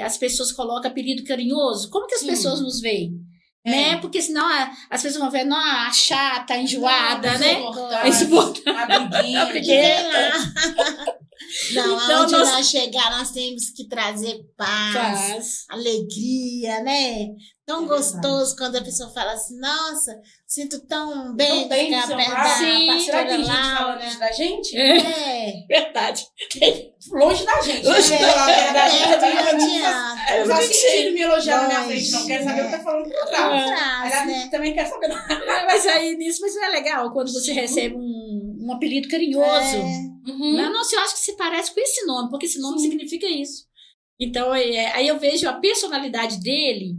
as pessoas colocam apelido carinhoso. Como que as pessoas nos veem? Né? Porque senão as pessoas vão ver, não, a chata, a enjoada, né? A brigueira. Não, então, aonde nós chegar, nós temos que trazer paz. Alegria, né? Tão gostoso quando a pessoa fala assim, nossa, sinto tão bem ficar perto da pastora. Será que tem gente falando isso da gente? Verdade. Longe da gente. Não adianta. Não faz sentido me elogiar na minha frente, não. Quero saber o que tá falando por trás. Atrás, né? Também quero saber. Mas aí nisso, mas não é legal quando você recebe um apelido carinhoso. Nossa, eu acho que se parece com esse nome, porque esse nome significa isso. Então, aí eu vejo a personalidade dele,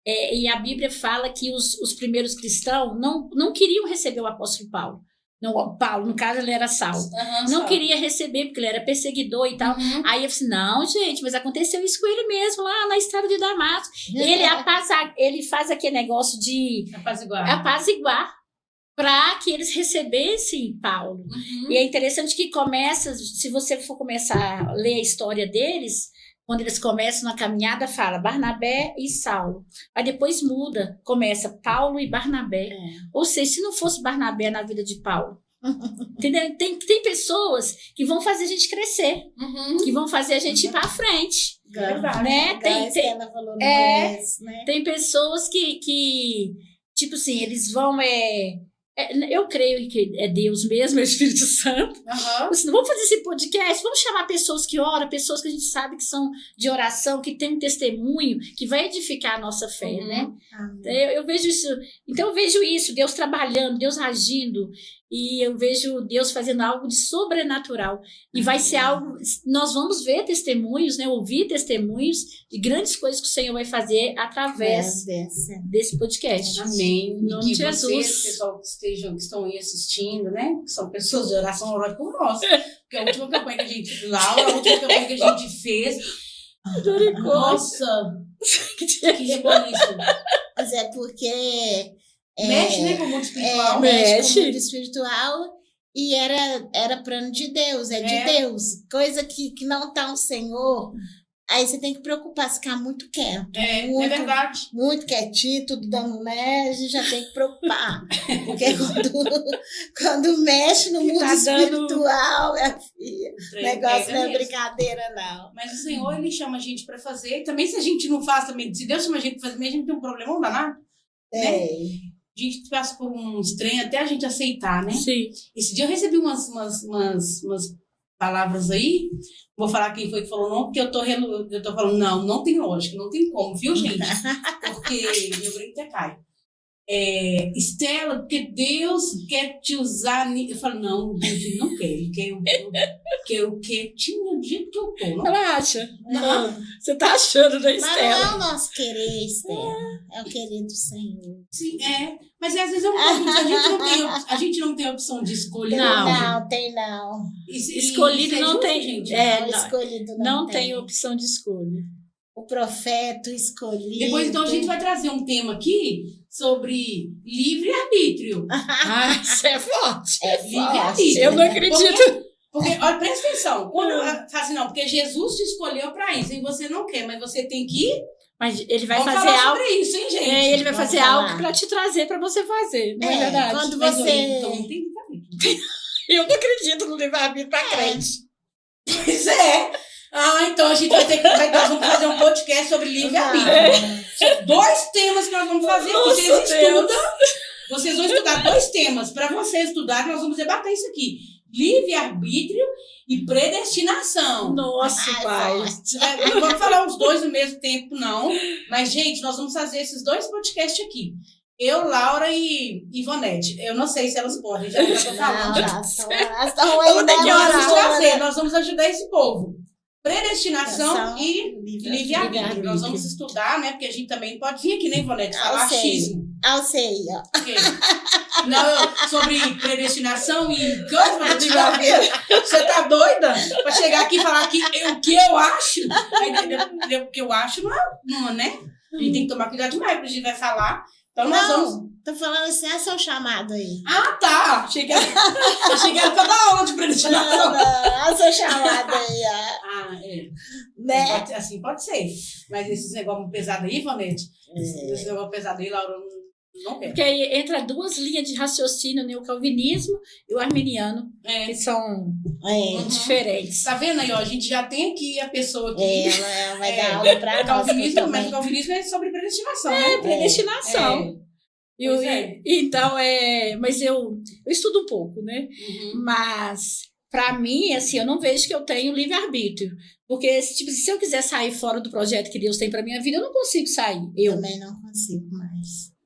e a Bíblia fala que os primeiros cristãos não queriam receber o apóstolo Paulo. Não, Paulo, no caso, ele era Saulo. Não queria receber, porque ele era perseguidor e tal. Aí eu falei, não, gente, mas aconteceu isso com ele mesmo, lá na estrada de Damasco. Ele faz aquele negócio de apaziguar para que eles recebessem Paulo. E é interessante que se você for começar a ler a história deles, quando eles começam na caminhada, fala Barnabé e Saulo. Aí depois muda, começa Paulo e Barnabé. Ou seja, se não fosse Barnabé na vida de Paulo. Entendeu? Tem pessoas que vão fazer a gente crescer, que vão fazer a gente ir para frente. Né? Tem pessoas que, tipo assim, eles vão... eu creio que é Deus mesmo, é o Espírito Santo. Vamos fazer esse podcast, vamos chamar pessoas que oram, pessoas que a gente sabe que são de oração, que tem um testemunho, que vai edificar a nossa fé, né? Eu vejo isso. Então eu vejo isso, Deus trabalhando, Deus agindo. e eu vejo Deus fazendo algo de sobrenatural. E vai ser algo, nós vamos ver testemunhos, né? Ouvir testemunhos de grandes coisas que o Senhor vai fazer através desse podcast. Amém. Em nome E de que Jesus. vocês, pessoal que estão aí assistindo, né? Que são pessoas de oração, ora por nós. Porque a última campanha que a gente... Laura, a última campanha que a gente fez... Nossa! Que reboliço. Mas é porque... Mexe, né, com o mundo espiritual. Mexe com o mundo espiritual e era plano de Deus, de Deus. Coisa que não tá o Senhor. Aí você tem que preocupar, ficar muito quieto. Muito, é verdade. Muito quietinho, tudo dando a gente já tem que preocupar. Porque quando mexe no mundo espiritual, minha filha, o negócio não é brincadeira, não. Mas o Senhor, Ele chama a gente para fazer. E também se a gente não faz também, se Deus chama a gente para fazer, a gente não tem um problema, não dá nada. Né? A gente passa por uns trem até a gente aceitar, né? Sim. Esse dia eu recebi umas palavras aí, vou falar quem foi que falou não, porque eu tô falando, não tem lógica, não tem como, viu, gente? Porque meu brinco até cai. Estela, porque Deus quer te usar. Eu falo, não, gente, não quer. Ele quer o quietinho do jeito que eu tô. Não? Ela acha. Não. Você tá achando da Estela. Mas não é o nosso querer, Estela. É o querer do Senhor. Sim, mas às vezes a gente não tem a opção de escolher. Não, tem não. Escolhido não tem. Gente. Escolhido não tem opção de escolha. O profeta escolhido. Depois, então, a gente vai trazer um tema aqui sobre livre-arbítrio. Isso é forte. Livre-arbítrio. Eu não acredito. Porque olha, presta atenção. Quando eu falo assim, não, porque Jesus te escolheu para isso e você não quer, mas você tem que ir. Mas ele vai Vamos fazer falar algo. Sobre isso, hein, gente? Ele vai fazer algo para te trazer para você fazer. Não é verdade? Quando mas você. Então, não tem livre-arbítrio. Eu não acredito no livre-arbítrio para crente. Pois é. Então a gente nós vamos fazer um podcast sobre livre-arbítrio. São 2 temas que nós vamos fazer. Vocês estudam. Vocês vão estudar 2 temas. Para vocês estudarem, nós vamos debater isso aqui. Livre-arbítrio e predestinação. Nossa, pai. Não vamos falar os 2 no mesmo tempo, não. Mas, gente, nós vamos fazer esses 2 podcasts aqui. Eu, Laura e Ivonete. Eu não sei se elas podem, já estou falando. Nós vamos ajudar esse povo. Predestinação e livre-arbítrio. Nós vamos estudar, né? Porque a gente também pode vir aqui, né, Ivonete? Falar achismo. Eu sei, ó. Okay. Não, sobre predestinação e livre-arbítrio. Você tá doida? Pra chegar aqui e falar o que eu acho? O que eu acho não, né? A gente tem que tomar cuidado demais, porque a gente vai falar. Então nós vamos. Tô falando assim, é seu chamado aí. Tá. Eu cheguei pra dar aula de predestinação. Não, é seu chamado aí, ó. Né? Assim pode ser. Mas esses negócios pesados aí, Ivonete, esses negócios pesados aí, Laura, não quero. Porque aí entra 2 linhas de raciocínio, né? O calvinismo e o arminiano, que são diferentes. Tá vendo aí, ó? A gente já tem aqui a pessoa que ela vai dar aula pra nós. Mas o calvinismo é sobre predestinação, né? Predestinação. Então, mas eu estudo um pouco, né? Mas, para mim, assim, eu não vejo que eu tenho livre-arbítrio. Porque, tipo, se eu quiser sair fora do projeto que Deus tem para minha vida, eu não consigo sair. Eu também não consigo mais.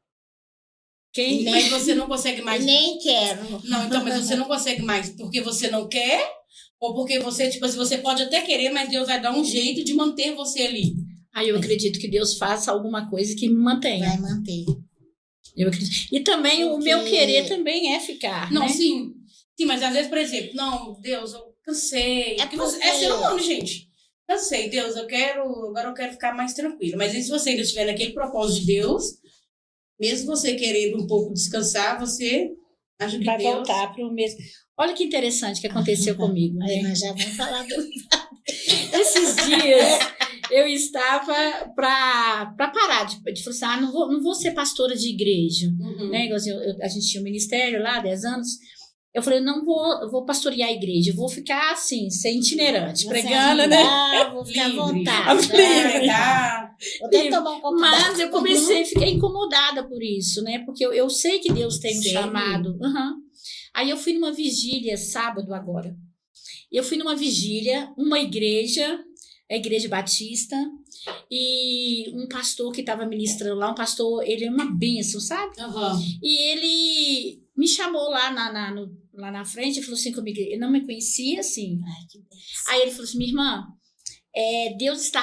Mas você não consegue mais. Nem quero. Não, então, mas você não consegue mais porque você não quer? Ou porque você, tipo, você pode até querer, mas Deus vai dar um jeito de manter você ali? Aí eu acredito que Deus faça alguma coisa que me mantenha. Vai manter. Eu acredito. E também o meu querer também é ficar. Não, né? Sim, mas às vezes, por exemplo, não, Deus, eu cansei. É ser humano, gente. Cansei, Deus, agora eu quero ficar mais tranquilo. Mas e se você ainda estiver naquele propósito de Deus, mesmo você querendo um pouco descansar, você acha que vai Deus voltar para o mesmo. Olha que interessante que aconteceu comigo. Né? Aí nós já vamos falar do... Esses dias eu estava para parar de falar assim, não vou ser pastora de igreja. Né? A gente tinha um ministério lá, 10 anos. Eu falei, não vou pastorear a igreja, eu vou ficar assim, ser itinerante, pregando, né? Vou ficar à vontade. Vou até tomar um pouco. Mas eu comecei a ficar incomodada por isso, né? Porque eu sei que Deus tem um chamado. Aí eu fui numa vigília, sábado agora. Eu fui numa vigília, uma igreja, a Igreja Batista, e um pastor que estava ministrando lá, um pastor, ele é uma bênção, sabe? Aham. E ele me chamou lá na frente e falou assim comigo, ele não me conhecia, assim. Ai, que bênção. Aí ele falou assim, minha irmã, Deus está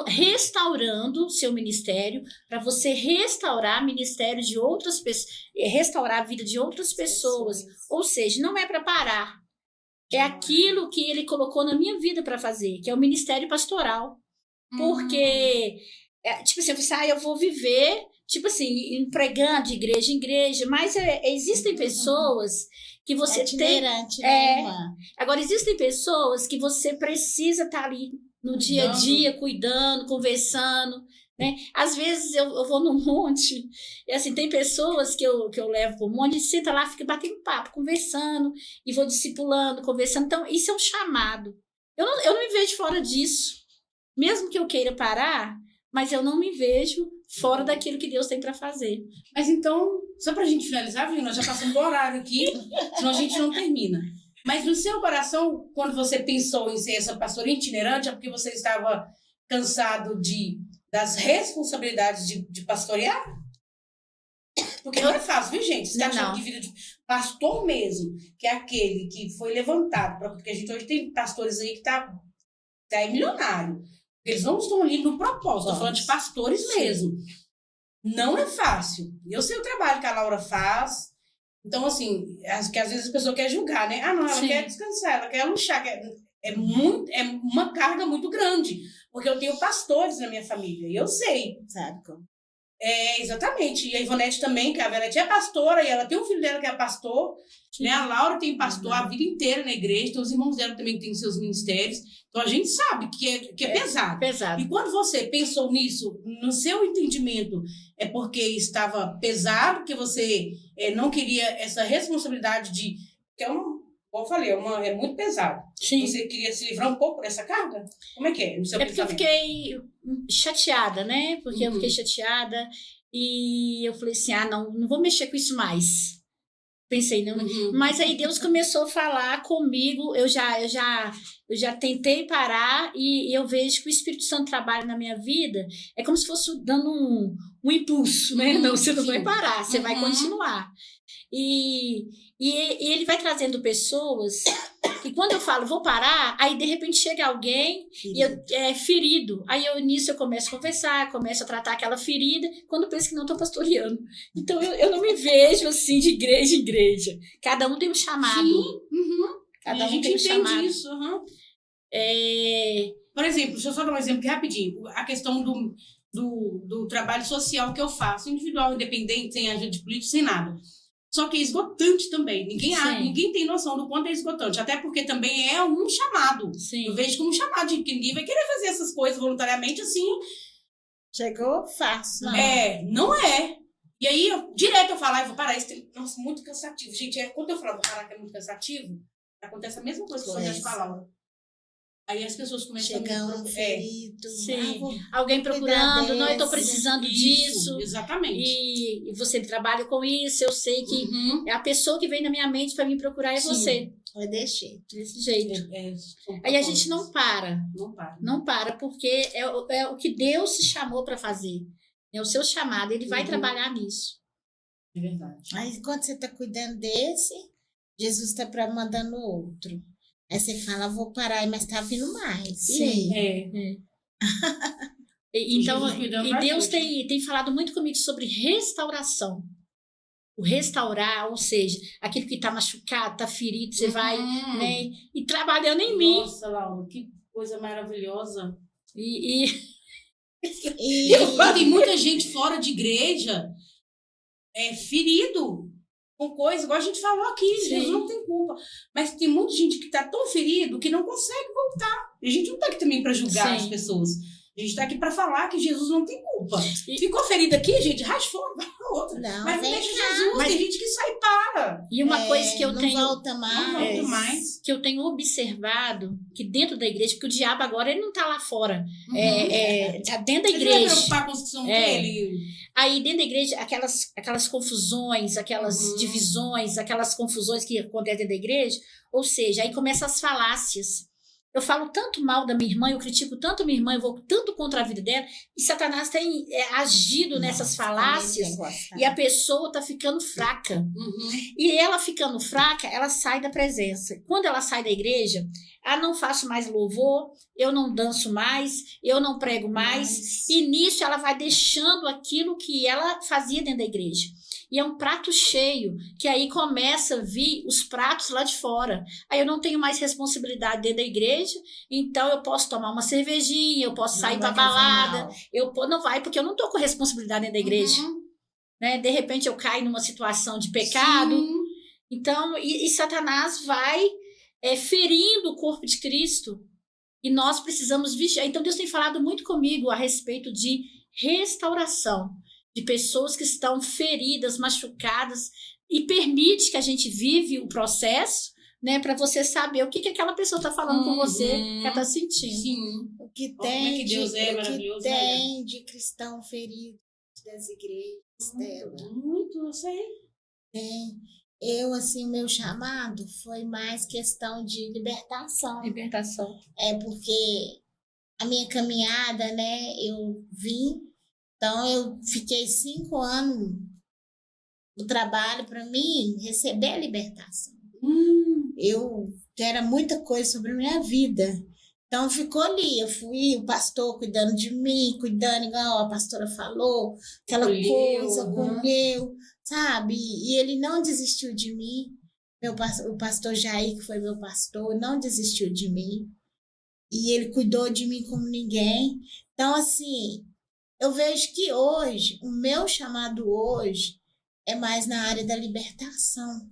restaurando o seu ministério para você restaurar ministério de outras pessoas, restaurar a vida de outras pessoas. Ou seja, não é para parar. É aquilo que ele colocou na minha vida para fazer, que é o ministério pastoral. Porque, tipo assim, eu vou viver, tipo assim, pregando de igreja em igreja, mas existem pessoas que você tem... né, irmã? Agora, existem pessoas que você precisa estar ali no dia a dia, cuidando, conversando, né? Às vezes eu vou num monte, e assim, tem pessoas que eu levo para um monte, e senta lá, fica batendo papo, conversando, e vou discipulando, conversando. Então, isso é um chamado. Eu não me vejo fora disso. Mesmo que eu queira parar, mas eu não me vejo fora daquilo que Deus tem para fazer. Mas então, só pra gente finalizar, Virginia, nós já passamos do horário aqui, senão a gente não termina. Mas no seu coração, quando você pensou em ser essa pastora itinerante, é porque você estava cansado das responsabilidades de pastorear? Porque não é fácil, viu, gente? Você está achando que vida de pastor mesmo, que é aquele que foi levantado, porque a gente hoje tem pastores aí que tá milionário. Eles não estão ali no propósito, estou falando de pastores mesmo. Não é fácil. Eu sei o trabalho que a Laura faz. Então, assim, que às vezes a pessoa quer julgar, né? Ah, não, ela quer descansar, ela quer luxar. É uma carga muito grande. Porque eu tenho pastores na minha família, e eu sei. Sabe como? Exatamente. E a Ivonete também, que a Ivonete é pastora, e ela tem um filho dela que é pastor. Né? A Laura tem pastor a vida inteira na igreja, então os irmãos dela também têm seus ministérios. Então a gente sabe que é pesado. Pesado. E quando você pensou nisso, no seu entendimento, é porque estava pesado, que você não queria essa responsabilidade que é como eu falei, é muito pesado. Sim. Você queria se livrar um pouco dessa carga? Como é que é no seu porque eu pensamento? fiquei chateada, né? Porque eu fiquei chateada e eu falei assim, não vou mexer com isso mais. Pensei, não. Mas aí Deus começou a falar comigo, eu já tentei parar e eu vejo que o Espírito Santo trabalha na minha vida, é como se fosse dando um impulso, né? Não, você não vai parar, você vai continuar. E ele vai trazendo pessoas que quando eu falo, vou parar, aí de repente chega alguém ferido. Aí nisso eu começo a conversar, começo a tratar aquela ferida, quando penso que não estou pastoreando. Então eu não me vejo assim de igreja em igreja. Cada um tem um chamado. Sim. Cada um tem um chamado. Isso. Por exemplo, deixa eu só dar um exemplo aqui rapidinho. A questão do trabalho social que eu faço, individual, independente, sem agente político, sem nada. Só que é esgotante também. Ninguém tem noção do quanto é esgotante. Até porque também é um chamado. Sim. Eu vejo como um chamado, de que ninguém vai querer fazer essas coisas voluntariamente assim. Chegou fácil. Não é. E aí, direto eu falo, eu vou parar. Nossa, muito cansativo. Gente, quando eu falo, vou parar, que é muito cansativo, acontece a mesma coisa que eu com a Laura. Aí as pessoas começam a ferido. Sim. Alguém procurando, não, eu estou precisando disso. Exatamente. E você trabalha com isso, eu sei que é a pessoa que vem na minha mente para me procurar é você. É desse jeito. Aí a gente não para. Não para, porque é o que Deus se chamou para fazer. É o seu chamado, ele vai trabalhar nisso. É verdade. Aí quando você está cuidando desse, Jesus está mandando outro. Aí você fala, vou parar, mas tá vindo mais. Sim. Então, e Deus tem falado muito comigo sobre restauração. O restaurar, ou seja, aquilo que está machucado, está ferido, você vai, né? E trabalhando em mim. Nossa, Laura, que coisa maravilhosa. E tem muita gente fora de igreja ferido. Com coisa, igual a gente falou aqui, Jesus não tem culpa. Mas tem muita gente que está tão ferido que não consegue voltar. E a gente não está aqui também para julgar as pessoas. A gente está aqui para falar que Jesus não tem culpa. Ficou ferido aqui, gente, rasga fora, vai para outra. Mas não deixa Jesus, tem gente que sai e para. E uma coisa que eu tenho... Não volta mais. Que eu tenho observado, que dentro da igreja, porque o diabo agora ele não está lá fora. Tá dentro da igreja. Ele vai preocupar com os que são dele. Aí dentro da igreja, aquelas confusões, aquelas divisões, aquelas confusões que acontecem dentro da igreja, ou seja, aí começam as falácias. eu falo tanto mal da minha irmã, eu critico tanto minha irmã, eu vou tanto contra a vida dela, e Satanás tem agido nessas falácias, e a pessoa tá ficando fraca. E ela ficando fraca, ela sai da presença. Quando ela sai da igreja, não faço mais louvor, eu não danço mais, eu não prego mais, e nisso ela vai deixando aquilo que ela fazia dentro da igreja. E é um prato cheio, que aí começa a vir os pratos lá de fora. Aí eu não tenho mais responsabilidade dentro da igreja, então eu posso tomar uma cervejinha, eu posso sair para balada, não vai, porque eu não tô com responsabilidade dentro da igreja. Né? De repente eu caio numa situação de pecado. Sim. Então, e Satanás vai ferindo o corpo de Cristo. E nós precisamos vigiar. Então Deus tem falado muito comigo a respeito de restauração. De pessoas que estão feridas, machucadas, e permite que a gente vive o processo, né, para você saber o que aquela pessoa está falando com você, que ela está sentindo. Sim. O que tem, Deus o que tem de cristão ferido das igrejas dela. Muito, eu sei. Tem. Eu, assim, meu chamado foi mais questão de libertação. Libertação. Porque a minha caminhada, né, eu vim. Então, eu fiquei 5 anos no trabalho para mim receber a libertação. Eu era muita coisa sobre a minha vida. Então, ficou ali. Eu fui o pastor cuidando de mim, cuidando, igual a pastora falou, aquela coisa, acolheu, sabe? E ele não desistiu de mim. O pastor Jair, que foi meu pastor, não desistiu de mim. E ele cuidou de mim como ninguém. Então, assim... Eu vejo que hoje, o meu chamado hoje é mais na área da libertação.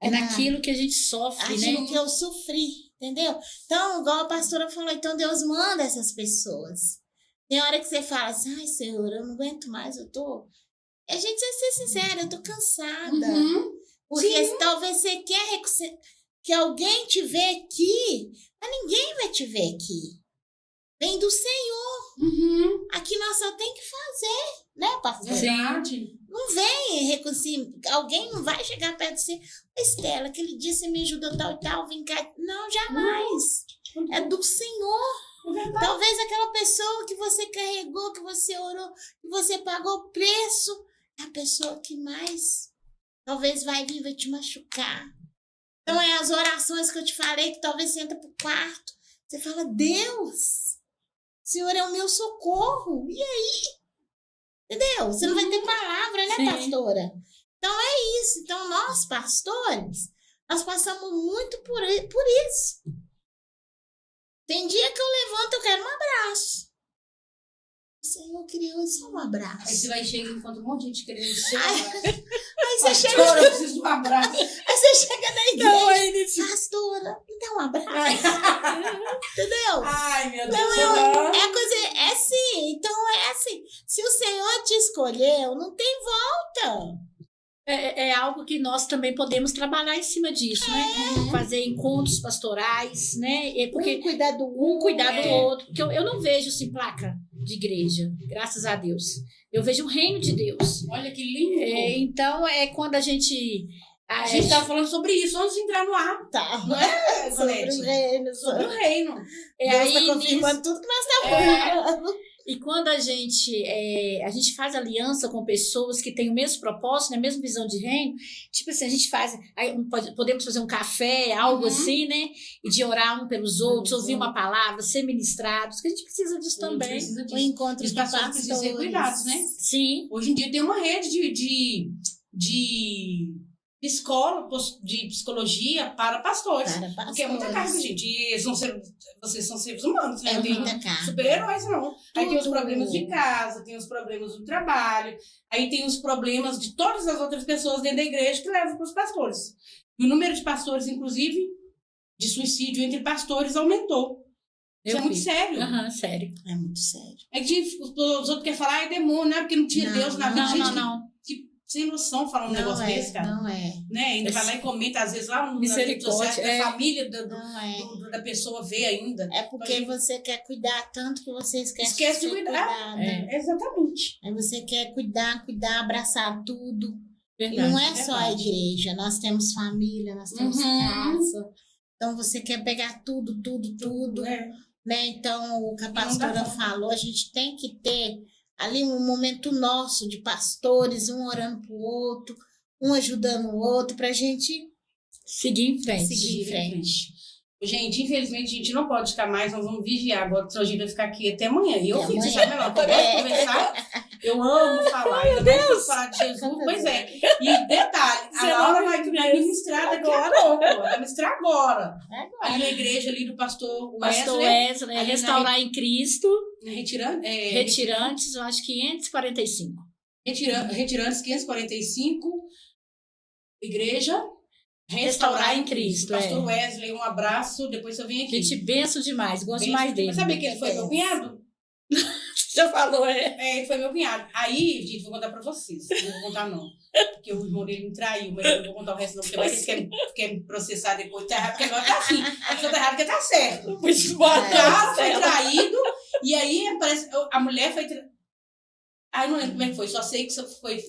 É naquilo que a gente sofre, aquilo que eu sofri, entendeu? Então, igual a pastora falou, então Deus manda essas pessoas. Tem hora que você fala assim, ai Senhor, eu não aguento mais, A gente vai ser sincera, eu tô cansada. Porque talvez você quer que alguém te vê aqui, mas ninguém vai te ver aqui. Vem do Senhor. Aqui nós só tem que fazer, né, pastor? Verdade. Não vem reconciliar. Alguém não vai chegar perto de você. Estela, aquele dia você me ajudou tal e tal, vem cá. Não, jamais. É do Senhor. Talvez aquela pessoa que você carregou, que você orou, que você pagou o preço, é a pessoa que mais talvez vai vir, vai te machucar. Então é as orações que eu te falei, que talvez você entra pro quarto. Você fala, Deus... Senhor é o meu socorro. E aí? Entendeu? Você não vai ter palavra, né, pastora? Então é isso. Então nós, pastores, nós passamos muito por isso. Tem dia que eu levanto, eu quero um abraço. O Senhor criou só um abraço. Aí você vai chegar e encontra um monte de gente querendo o seu abraço. Aí você chega... eu preciso de um abraço. Aí você chega na igreja, pastora, me dá um abraço. Entendeu? Ai, meu Deus. É assim. Então é assim. Se o Senhor te escolheu, não tem volta. É algo que nós também podemos trabalhar em cima disso, né? Fazer encontros pastorais, né? Porque um cuidar do outro. Porque eu não vejo assim, placa de igreja, graças a Deus. Eu vejo o reino de Deus. Olha que lindo. Então, quando a gente... A gente estava falando sobre isso antes de entrar no ar. Tá. Não é, sobre o reino. Sobre o reino. Deus está confirmando tudo que nós estamos falando. E quando a gente faz aliança com pessoas que têm o mesmo propósito, né, a mesma visão de reino, tipo assim, a gente podemos fazer um café, algo assim, né? E de orar um pelos outros, ouvir uma palavra, ser ministrados, que a gente precisa disso também. O encontro de pastores precisam ser cuidados, né? Sim. Hoje em dia tem uma rede de escola de psicologia para pastores. Porque é muita carga, gente. E vocês são seres humanos, né? É Não tem muita carga. super-heróis, não. Aí tem os problemas de casa, tem os problemas do trabalho, aí tem os problemas de todas as outras pessoas dentro da igreja que levam para os pastores. E o número de pastores, inclusive, de suicídio entre pastores aumentou. Isso é muito sério. Sério. É muito sério. É que os outros querem falar, é demônio, né? Porque não tinha Deus na vida. Não. Sem noção falar um negócio desse, cara. Não é. Né? Ainda vai lá e comenta, às vezes, lá no misericórdia, da família da pessoa vê ainda. É porque você quer cuidar tanto que você esquece de cuidar. Exatamente. Aí você quer cuidar, abraçar tudo. Verdade, e não é só a igreja. Nós temos família, nós temos casa. Então, você quer pegar tudo, né? Então, o que a não dá pastora conta. falou, a gente tem que ter ali um momento nosso de pastores, um orando pro outro, um ajudando o outro, pra gente Seguir em frente. seguir em frente. Gente, infelizmente a gente não pode ficar mais, nós vamos vigiar agora, senão a gente vai ficar aqui até amanhã. E eu Até fico, amanhã. sabe, não, eu gosto de conversar, eu amo falar, ainda mais se falar de Jesus, pois é. E detalhe, Você a Laura não vai ministrar daqui a pouco, vai ministrar agora. Ali na igreja ali do pastor Pastor Wesley, Wesley, ali Restaurar em Cristo, Retirantes, eu acho 545. Retirantes 545, igreja Restaurar em Cristo, Pastor Wesley, um abraço, depois eu venho aqui. Gente, benção demais, gosto mais dele. Mas sabia que ele foi meu cunhado? Já falou, Ele foi meu cunhado. Aí, gente, vou contar pra vocês. Não vou contar, não. Porque o irmão dele me traiu, mas eu não vou contar o resto, não. Porque vai que ele quer me processar depois. Tá errado, porque agora tá assim. A pessoa tá errada porque tá certo. O cara foi traído, e aí parece. A mulher foi traída. Aí não lembro como é que foi, só sei que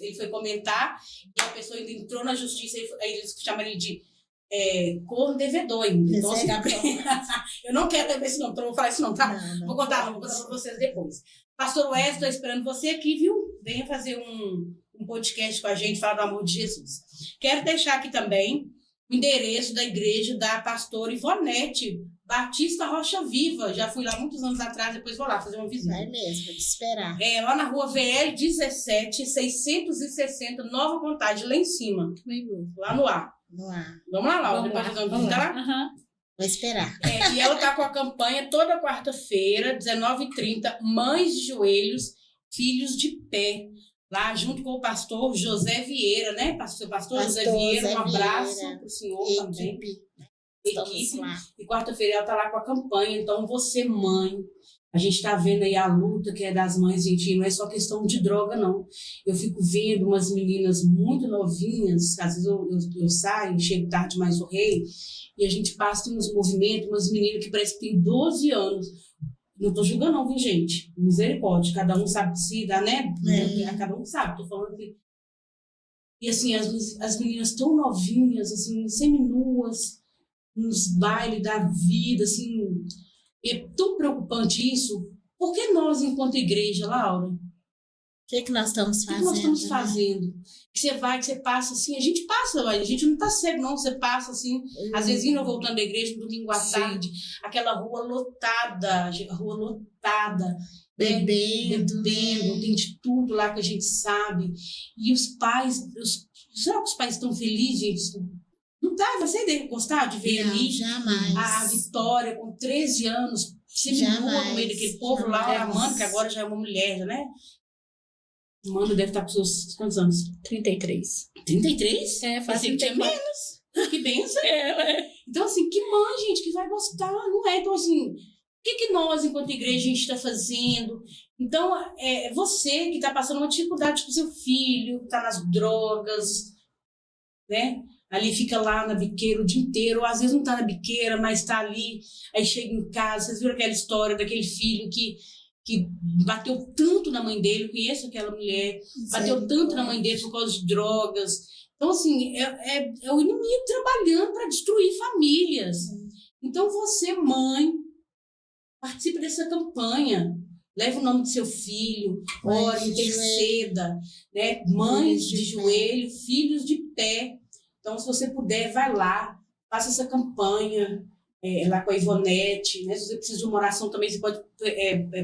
ele foi comentar e a pessoa ainda entrou na justiça, aí eles chamam ele de corno devedor ainda. Então, assim, eu não quero levar esse nome, então não vou falar isso não, tá? Não. Vou contar pra vocês depois. Pastor Wesley, estou esperando você aqui, viu? Venha fazer um podcast com a gente, falar do amor de Jesus. Quero deixar aqui também o endereço da igreja da pastora Ivonete Batista Rocha Viva. Já fui lá muitos anos atrás, depois vou lá fazer uma visita. Vai mesmo, vou te esperar. Lá na rua VL 17, 660, Nova Contagem, lá em cima. Lá no ar. No ar. Vamos lá, Laura, depois fazer uma visita lá? Vou esperar. E ela tá com a campanha toda quarta-feira, 19h30, Mães de Joelhos, Filhos de Pé. Lá junto com o pastor José Vieira, né? Pastor José Vieira, um abraço pro senhor também. Equipe. E quarta-feira ela tá lá com a campanha. Então, você, mãe, a gente tá vendo aí a luta que é das mães, gente, não é só questão de droga, não. Eu fico vendo umas meninas muito novinhas, às vezes eu saio, chego tarde mais o rei, e a gente passa, tem uns movimentos, umas meninas que parece que tem 12 anos. Não tô julgando, não, viu, gente? Misericórdia. Cada um sabe se dá, né? Cada um sabe. Tô falando que. E assim, as meninas tão novinhas, assim, seminuas, nos bailes da vida, assim. É tão preocupante isso. Por que nós, enquanto igreja, Laura? O que nós estamos O fazendo? que nós estamos fazendo? Que você vai, que você passa assim, a gente passa, a gente não tá cego, não. Você passa assim, às vezes indo ou voltando da igreja, no domingo à tarde, aquela rua lotada, Bebendo, tem de tudo lá que a gente sabe. E os pais, será que os pais estão felizes, gente? Não tá, você deve gostar de ver não, ali jamais. a Vitória com 13 anos, seminua no meio daquele povo lá, a Amanda, que agora já é uma mulher, já, né? Amanda deve estar com seus quantos anos? 33. 33? Faz que tinha menos. Que benção. Então, assim, que mãe, gente, que vai gostar, não é? Então, assim, o que nós, enquanto igreja, a gente está fazendo? Então, você que está passando uma dificuldade com seu filho, que está nas drogas, né? Ali fica lá na biqueira o dia inteiro, ou às vezes não está na biqueira, mas está ali, aí chega em casa, vocês viram aquela história daquele filho que bateu tanto na mãe dele, eu conheço aquela mulher, bateu tanto na mãe dele por causa de drogas. Então, assim, é o inimigo trabalhando para destruir famílias. Então, você, mãe, participe dessa campanha. Leve o nome do seu filho, ore, interceda, né? Mães de joelho, filhos de pé. Então, se você puder, vai lá, faça essa campanha. Lá com a Ivonete, né? Se você precisa de uma oração também, você pode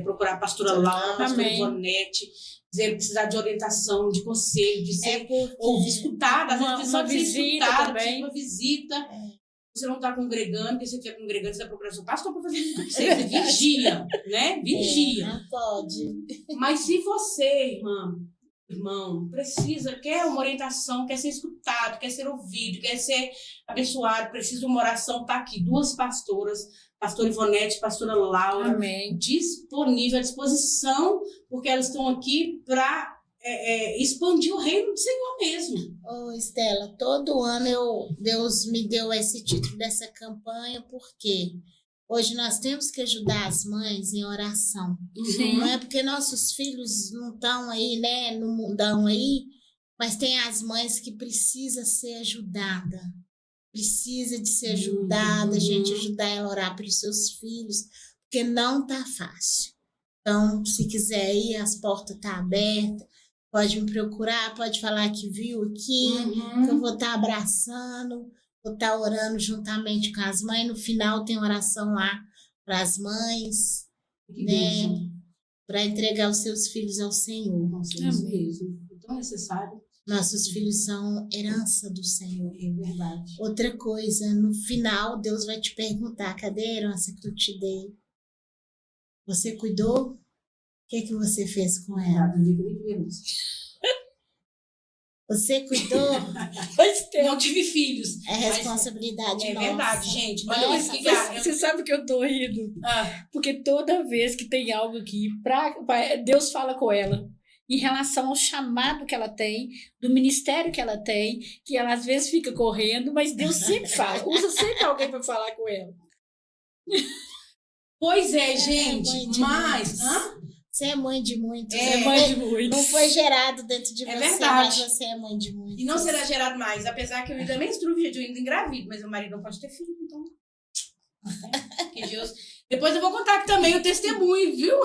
procurar a pastora Laura, a pastora Ivonete, precisar de orientação, de conselho, de ser ouvir, escutada, uma visita também. Uma visita. Você não está congregando, porque se você estiver congregando, você vai procurar seu pastor para fazer isso com você. Você vigia, né? Vigia. Não pode. Mas se você, irmão, quer uma orientação, quer ser escutado, quer ser ouvido, quer ser abençoado, precisa de uma oração, tá aqui. 2 pastoras, pastora Ivonete, pastora Laura, disponível, à disposição, porque elas estão aqui para expandir o reino do Senhor mesmo. Estela, todo ano Deus me deu esse título dessa campanha, porque hoje nós temos que ajudar as mães em oração. Não é porque nossos filhos não estão aí, né, no mundão aí, mas tem as mães que precisam ser ajudadas. precisa de ser ajudada, a gente ajudar ela a orar pelos seus filhos, porque não tá fácil. Então, se quiser ir, as portas estão abertas, pode me procurar, pode falar que viu aqui, que eu vou estar abraçando, vou estar orando juntamente com as mães. No final tem oração lá para as mães, né? Para entregar os seus filhos ao Senhor. Mesmo. Tão necessário. Nossos filhos são herança do Senhor. É verdade. Outra coisa, no final, Deus vai te perguntar: cadê a herança que eu te dei? Você cuidou? O que você fez com ela? Você cuidou? Não tive filhos. É responsabilidade É nossa. verdade, gente. Mas Nossa, você sabe que eu tô rindo? Porque toda vez que tem algo aqui, Deus fala com ela em relação ao chamado que ela tem, do ministério que ela tem, que ela às vezes fica correndo, mas Deus sempre fala, usa sempre alguém para falar com ela. Pois é, gente, mas... Você é mãe de muitos. É mãe de muitos. Não foi gerado dentro de você, verdade. mas você é mãe de muitos. E não será gerado mais, apesar que eu ainda menstruo, eu ainda engravido, mas o marido não pode ter filho, então... Que Deus... Depois eu vou contar aqui também o testemunho, viu?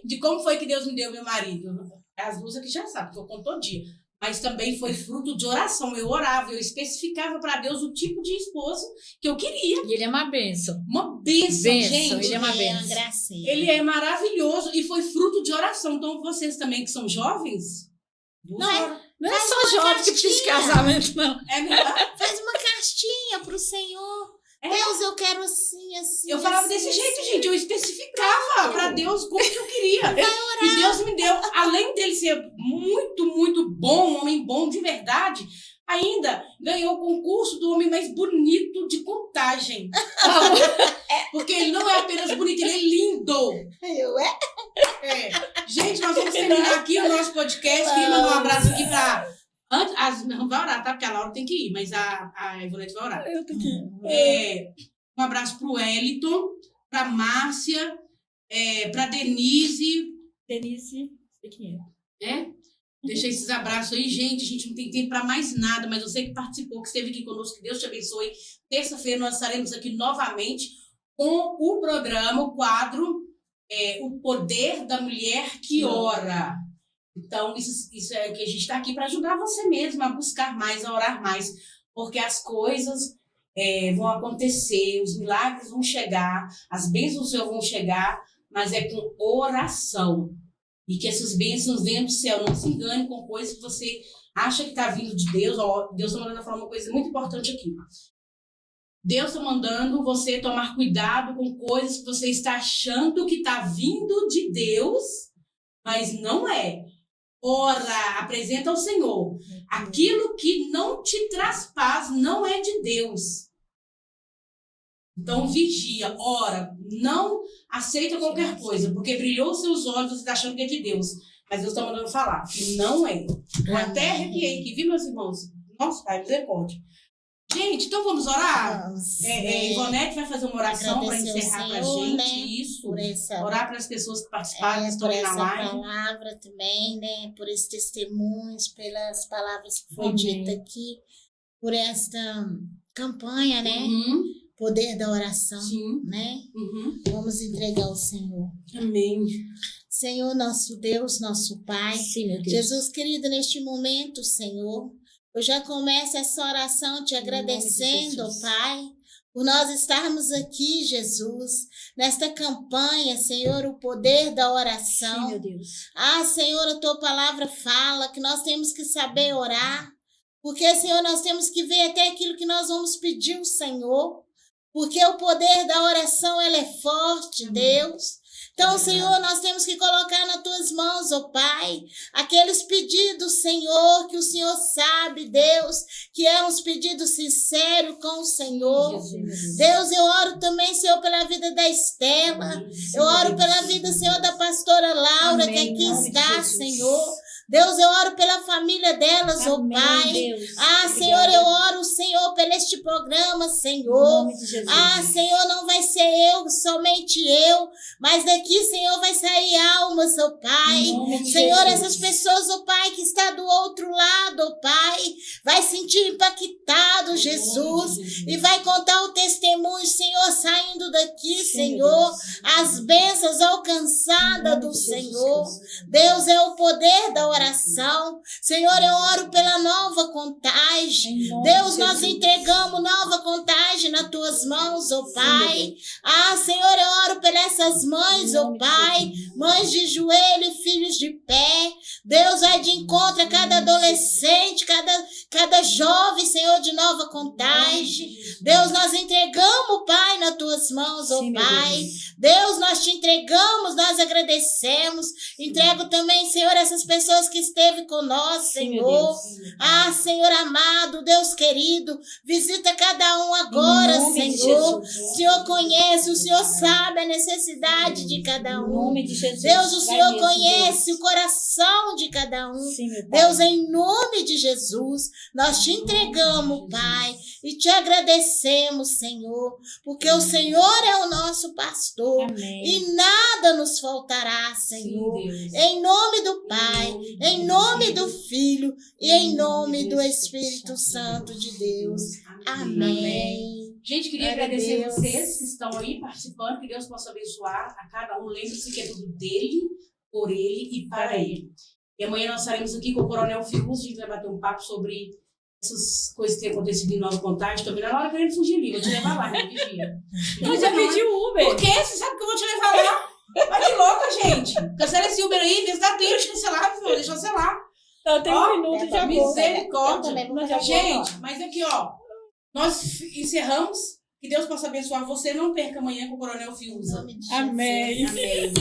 De como foi que Deus me deu meu marido. As duas aqui já sabem, que eu conto todo dia. Mas também foi fruto de oração. Eu orava, eu especificava para Deus o tipo de esposo que eu queria. E ele é uma bênção. Uma bênção, gente. Ele é uma bênção. Uma gracinha. Ele é maravilhoso e foi fruto de oração. Então, vocês também que são jovens... Não é só jovem que precisa de casamento, não. É melhor. Faz uma cartinha pro Senhor. Deus, eu quero assim, assim. Eu falava desse jeito, gente. Eu especificava para Deus como que eu queria. E Deus me deu, além dele ser muito, muito bom, um homem bom de verdade, ainda ganhou o concurso do homem mais bonito de Contagem. Porque ele não é apenas bonito, ele é lindo. Gente, nós vamos terminar aqui o nosso podcast. Queria mandar um abraço aqui para... Não vai orar, tá? Porque a Laura tem que ir, mas a Ivonete vai orar. Eu tenho que ir. Um abraço pro Wellington, pra Márcia, pra Denise. Denise, sei quem é. Deixa esses abraços aí, gente. A gente não tem tempo pra mais nada, mas você que participou, que esteve aqui conosco, que Deus te abençoe. Terça-feira nós estaremos aqui novamente com o programa, o quadro O Poder da Mulher que Ora. Então, isso é que a gente está aqui para ajudar você mesmo a buscar mais, a orar mais, porque as coisas vão acontecer, os milagres vão chegar, as bênçãos do Senhor vão chegar, mas é com oração. E que essas bênçãos venham do céu, não se engane com coisas que você acha que está vindo de Deus. Deus está mandando falar uma coisa muito importante aqui. Deus está mandando você tomar cuidado com coisas que você está achando que está vindo de Deus, mas não é. Ora, apresenta ao Senhor. Aquilo que não te traz paz não é de Deus. Então vigia, ora, não aceita qualquer coisa, porque brilhou os seus olhos, você está achando que é de Deus. Mas Deus está mandando falar que não é. Eu até arrepiei aqui, viu, meus irmãos? Nosso Pai, misericórdia. Gente, então vamos orar? Ivonete vai fazer uma oração para encerrar para a gente. Né? Isso. Essa, orar para as pessoas que participaram, que estão aí na live. Por essa palavra também, né? Por esses testemunhos, pelas palavras que foi dita aqui, por esta campanha, né? Poder da oração, né? Vamos entregar ao Senhor. Amém. Senhor, nosso Deus, nosso Pai. Sim, meu Deus. Jesus querido, neste momento, Senhor, eu já começo essa oração te agradecendo, Pai, por nós estarmos aqui, Jesus, nesta campanha, Senhor, o poder da oração. Sim, meu Deus. Senhor, a tua palavra fala que nós temos que saber orar, porque, Senhor, nós temos que ver até aquilo que nós vamos pedir ao Senhor, porque o poder da oração, ela é forte, Deus. Então, Senhor, nós temos que colocar nas tuas mãos, ó Pai, aqueles pedidos, Senhor, que o Senhor sabe, Deus, que é uns pedidos sinceros com o Senhor. Deus, eu oro também, Senhor, pela vida da Estela. Eu oro pela vida, Senhor, da pastora Laura, que aqui está, Senhor. Deus, eu oro pela família delas, ó Amém, Pai. Deus. Senhor, eu oro, Senhor, pelo este programa, Senhor. Em nome de Jesus. Senhor, não vai ser eu, somente eu, mas daqui, Senhor, vai sair almas, ó Pai. Em nome de Senhor, Jesus. essas pessoas, ó Pai, que está do outro lado, ó Pai, vai sentir impactado, Jesus, e vai contar o testemunho, Senhor, saindo daqui, Sim, Senhor, Deus. as bênçãos alcançadas do Senhor. Deus, é o poder da oração. Senhor, eu oro pela nova contagem. Em nome Deus, de nós Jesus. entregamos nova contagem nas tuas mãos, ó Pai. Senhor, eu oro pelas essas mães, Em ó nome de Pai, Jesus. mães de joelho e filhos de pé. Deus, vai de encontro a cada adolescente, cada jovem, Senhor, de nova contagem. Deus, nós entregamos, Pai, nas tuas mãos, ó Sim, meu Pai. Deus. Deus, nós te entregamos, nós agradecemos. Entrego também, Senhor, essas pessoas que esteve conosco, Sim, meu Senhor. Deus. Senhor amado, Deus querido, visita cada um agora, Em nome de Senhor. Jesus. O Senhor conhece, o Senhor sabe a necessidade de cada Em um. nome de Jesus. Deus, o Vai Senhor mesmo, conhece Deus. o coração de cada um. Sim, meu Pai. Deus, em nome de Jesus, nós te entregamos, Pai, e te agradecemos, Senhor, porque o Senhor é o nosso pastor Amém. e nada nos faltará, Senhor. Deus. Em nome do Pai, em nome do Filho e em nome do Espírito Santo de Deus. Amém. Gente, queria Glória a agradecer Deus. vocês que estão aí participando, que Deus possa abençoar a cada um. Lembre-se que é tudo dele, por ele e para ele. E amanhã nós estaremos aqui com o Coronel Firuza, a gente vai bater um papo sobre essas coisas que têm acontecido em Nova Contagem. Também na hora querendo fugir ali, vou te levar lá, né, Vigia? Eu já pedi o Uber. Por quê? Você sabe que eu vou te levar lá? Mas que louca, gente. Cancela esse Uber aí, vê se dá tempo de cancelar, por favor, deixa eu cancelar. Eu tenho Ó, um minuto e já vou. misericórdia. Eu também vou Mas já fazer vou Gente, agora. mas aqui, ó, nós encerramos. Que Deus possa abençoar você. Não perca amanhã com o Coronel Em Fiuza. nome de Jesus. Amém. Amém.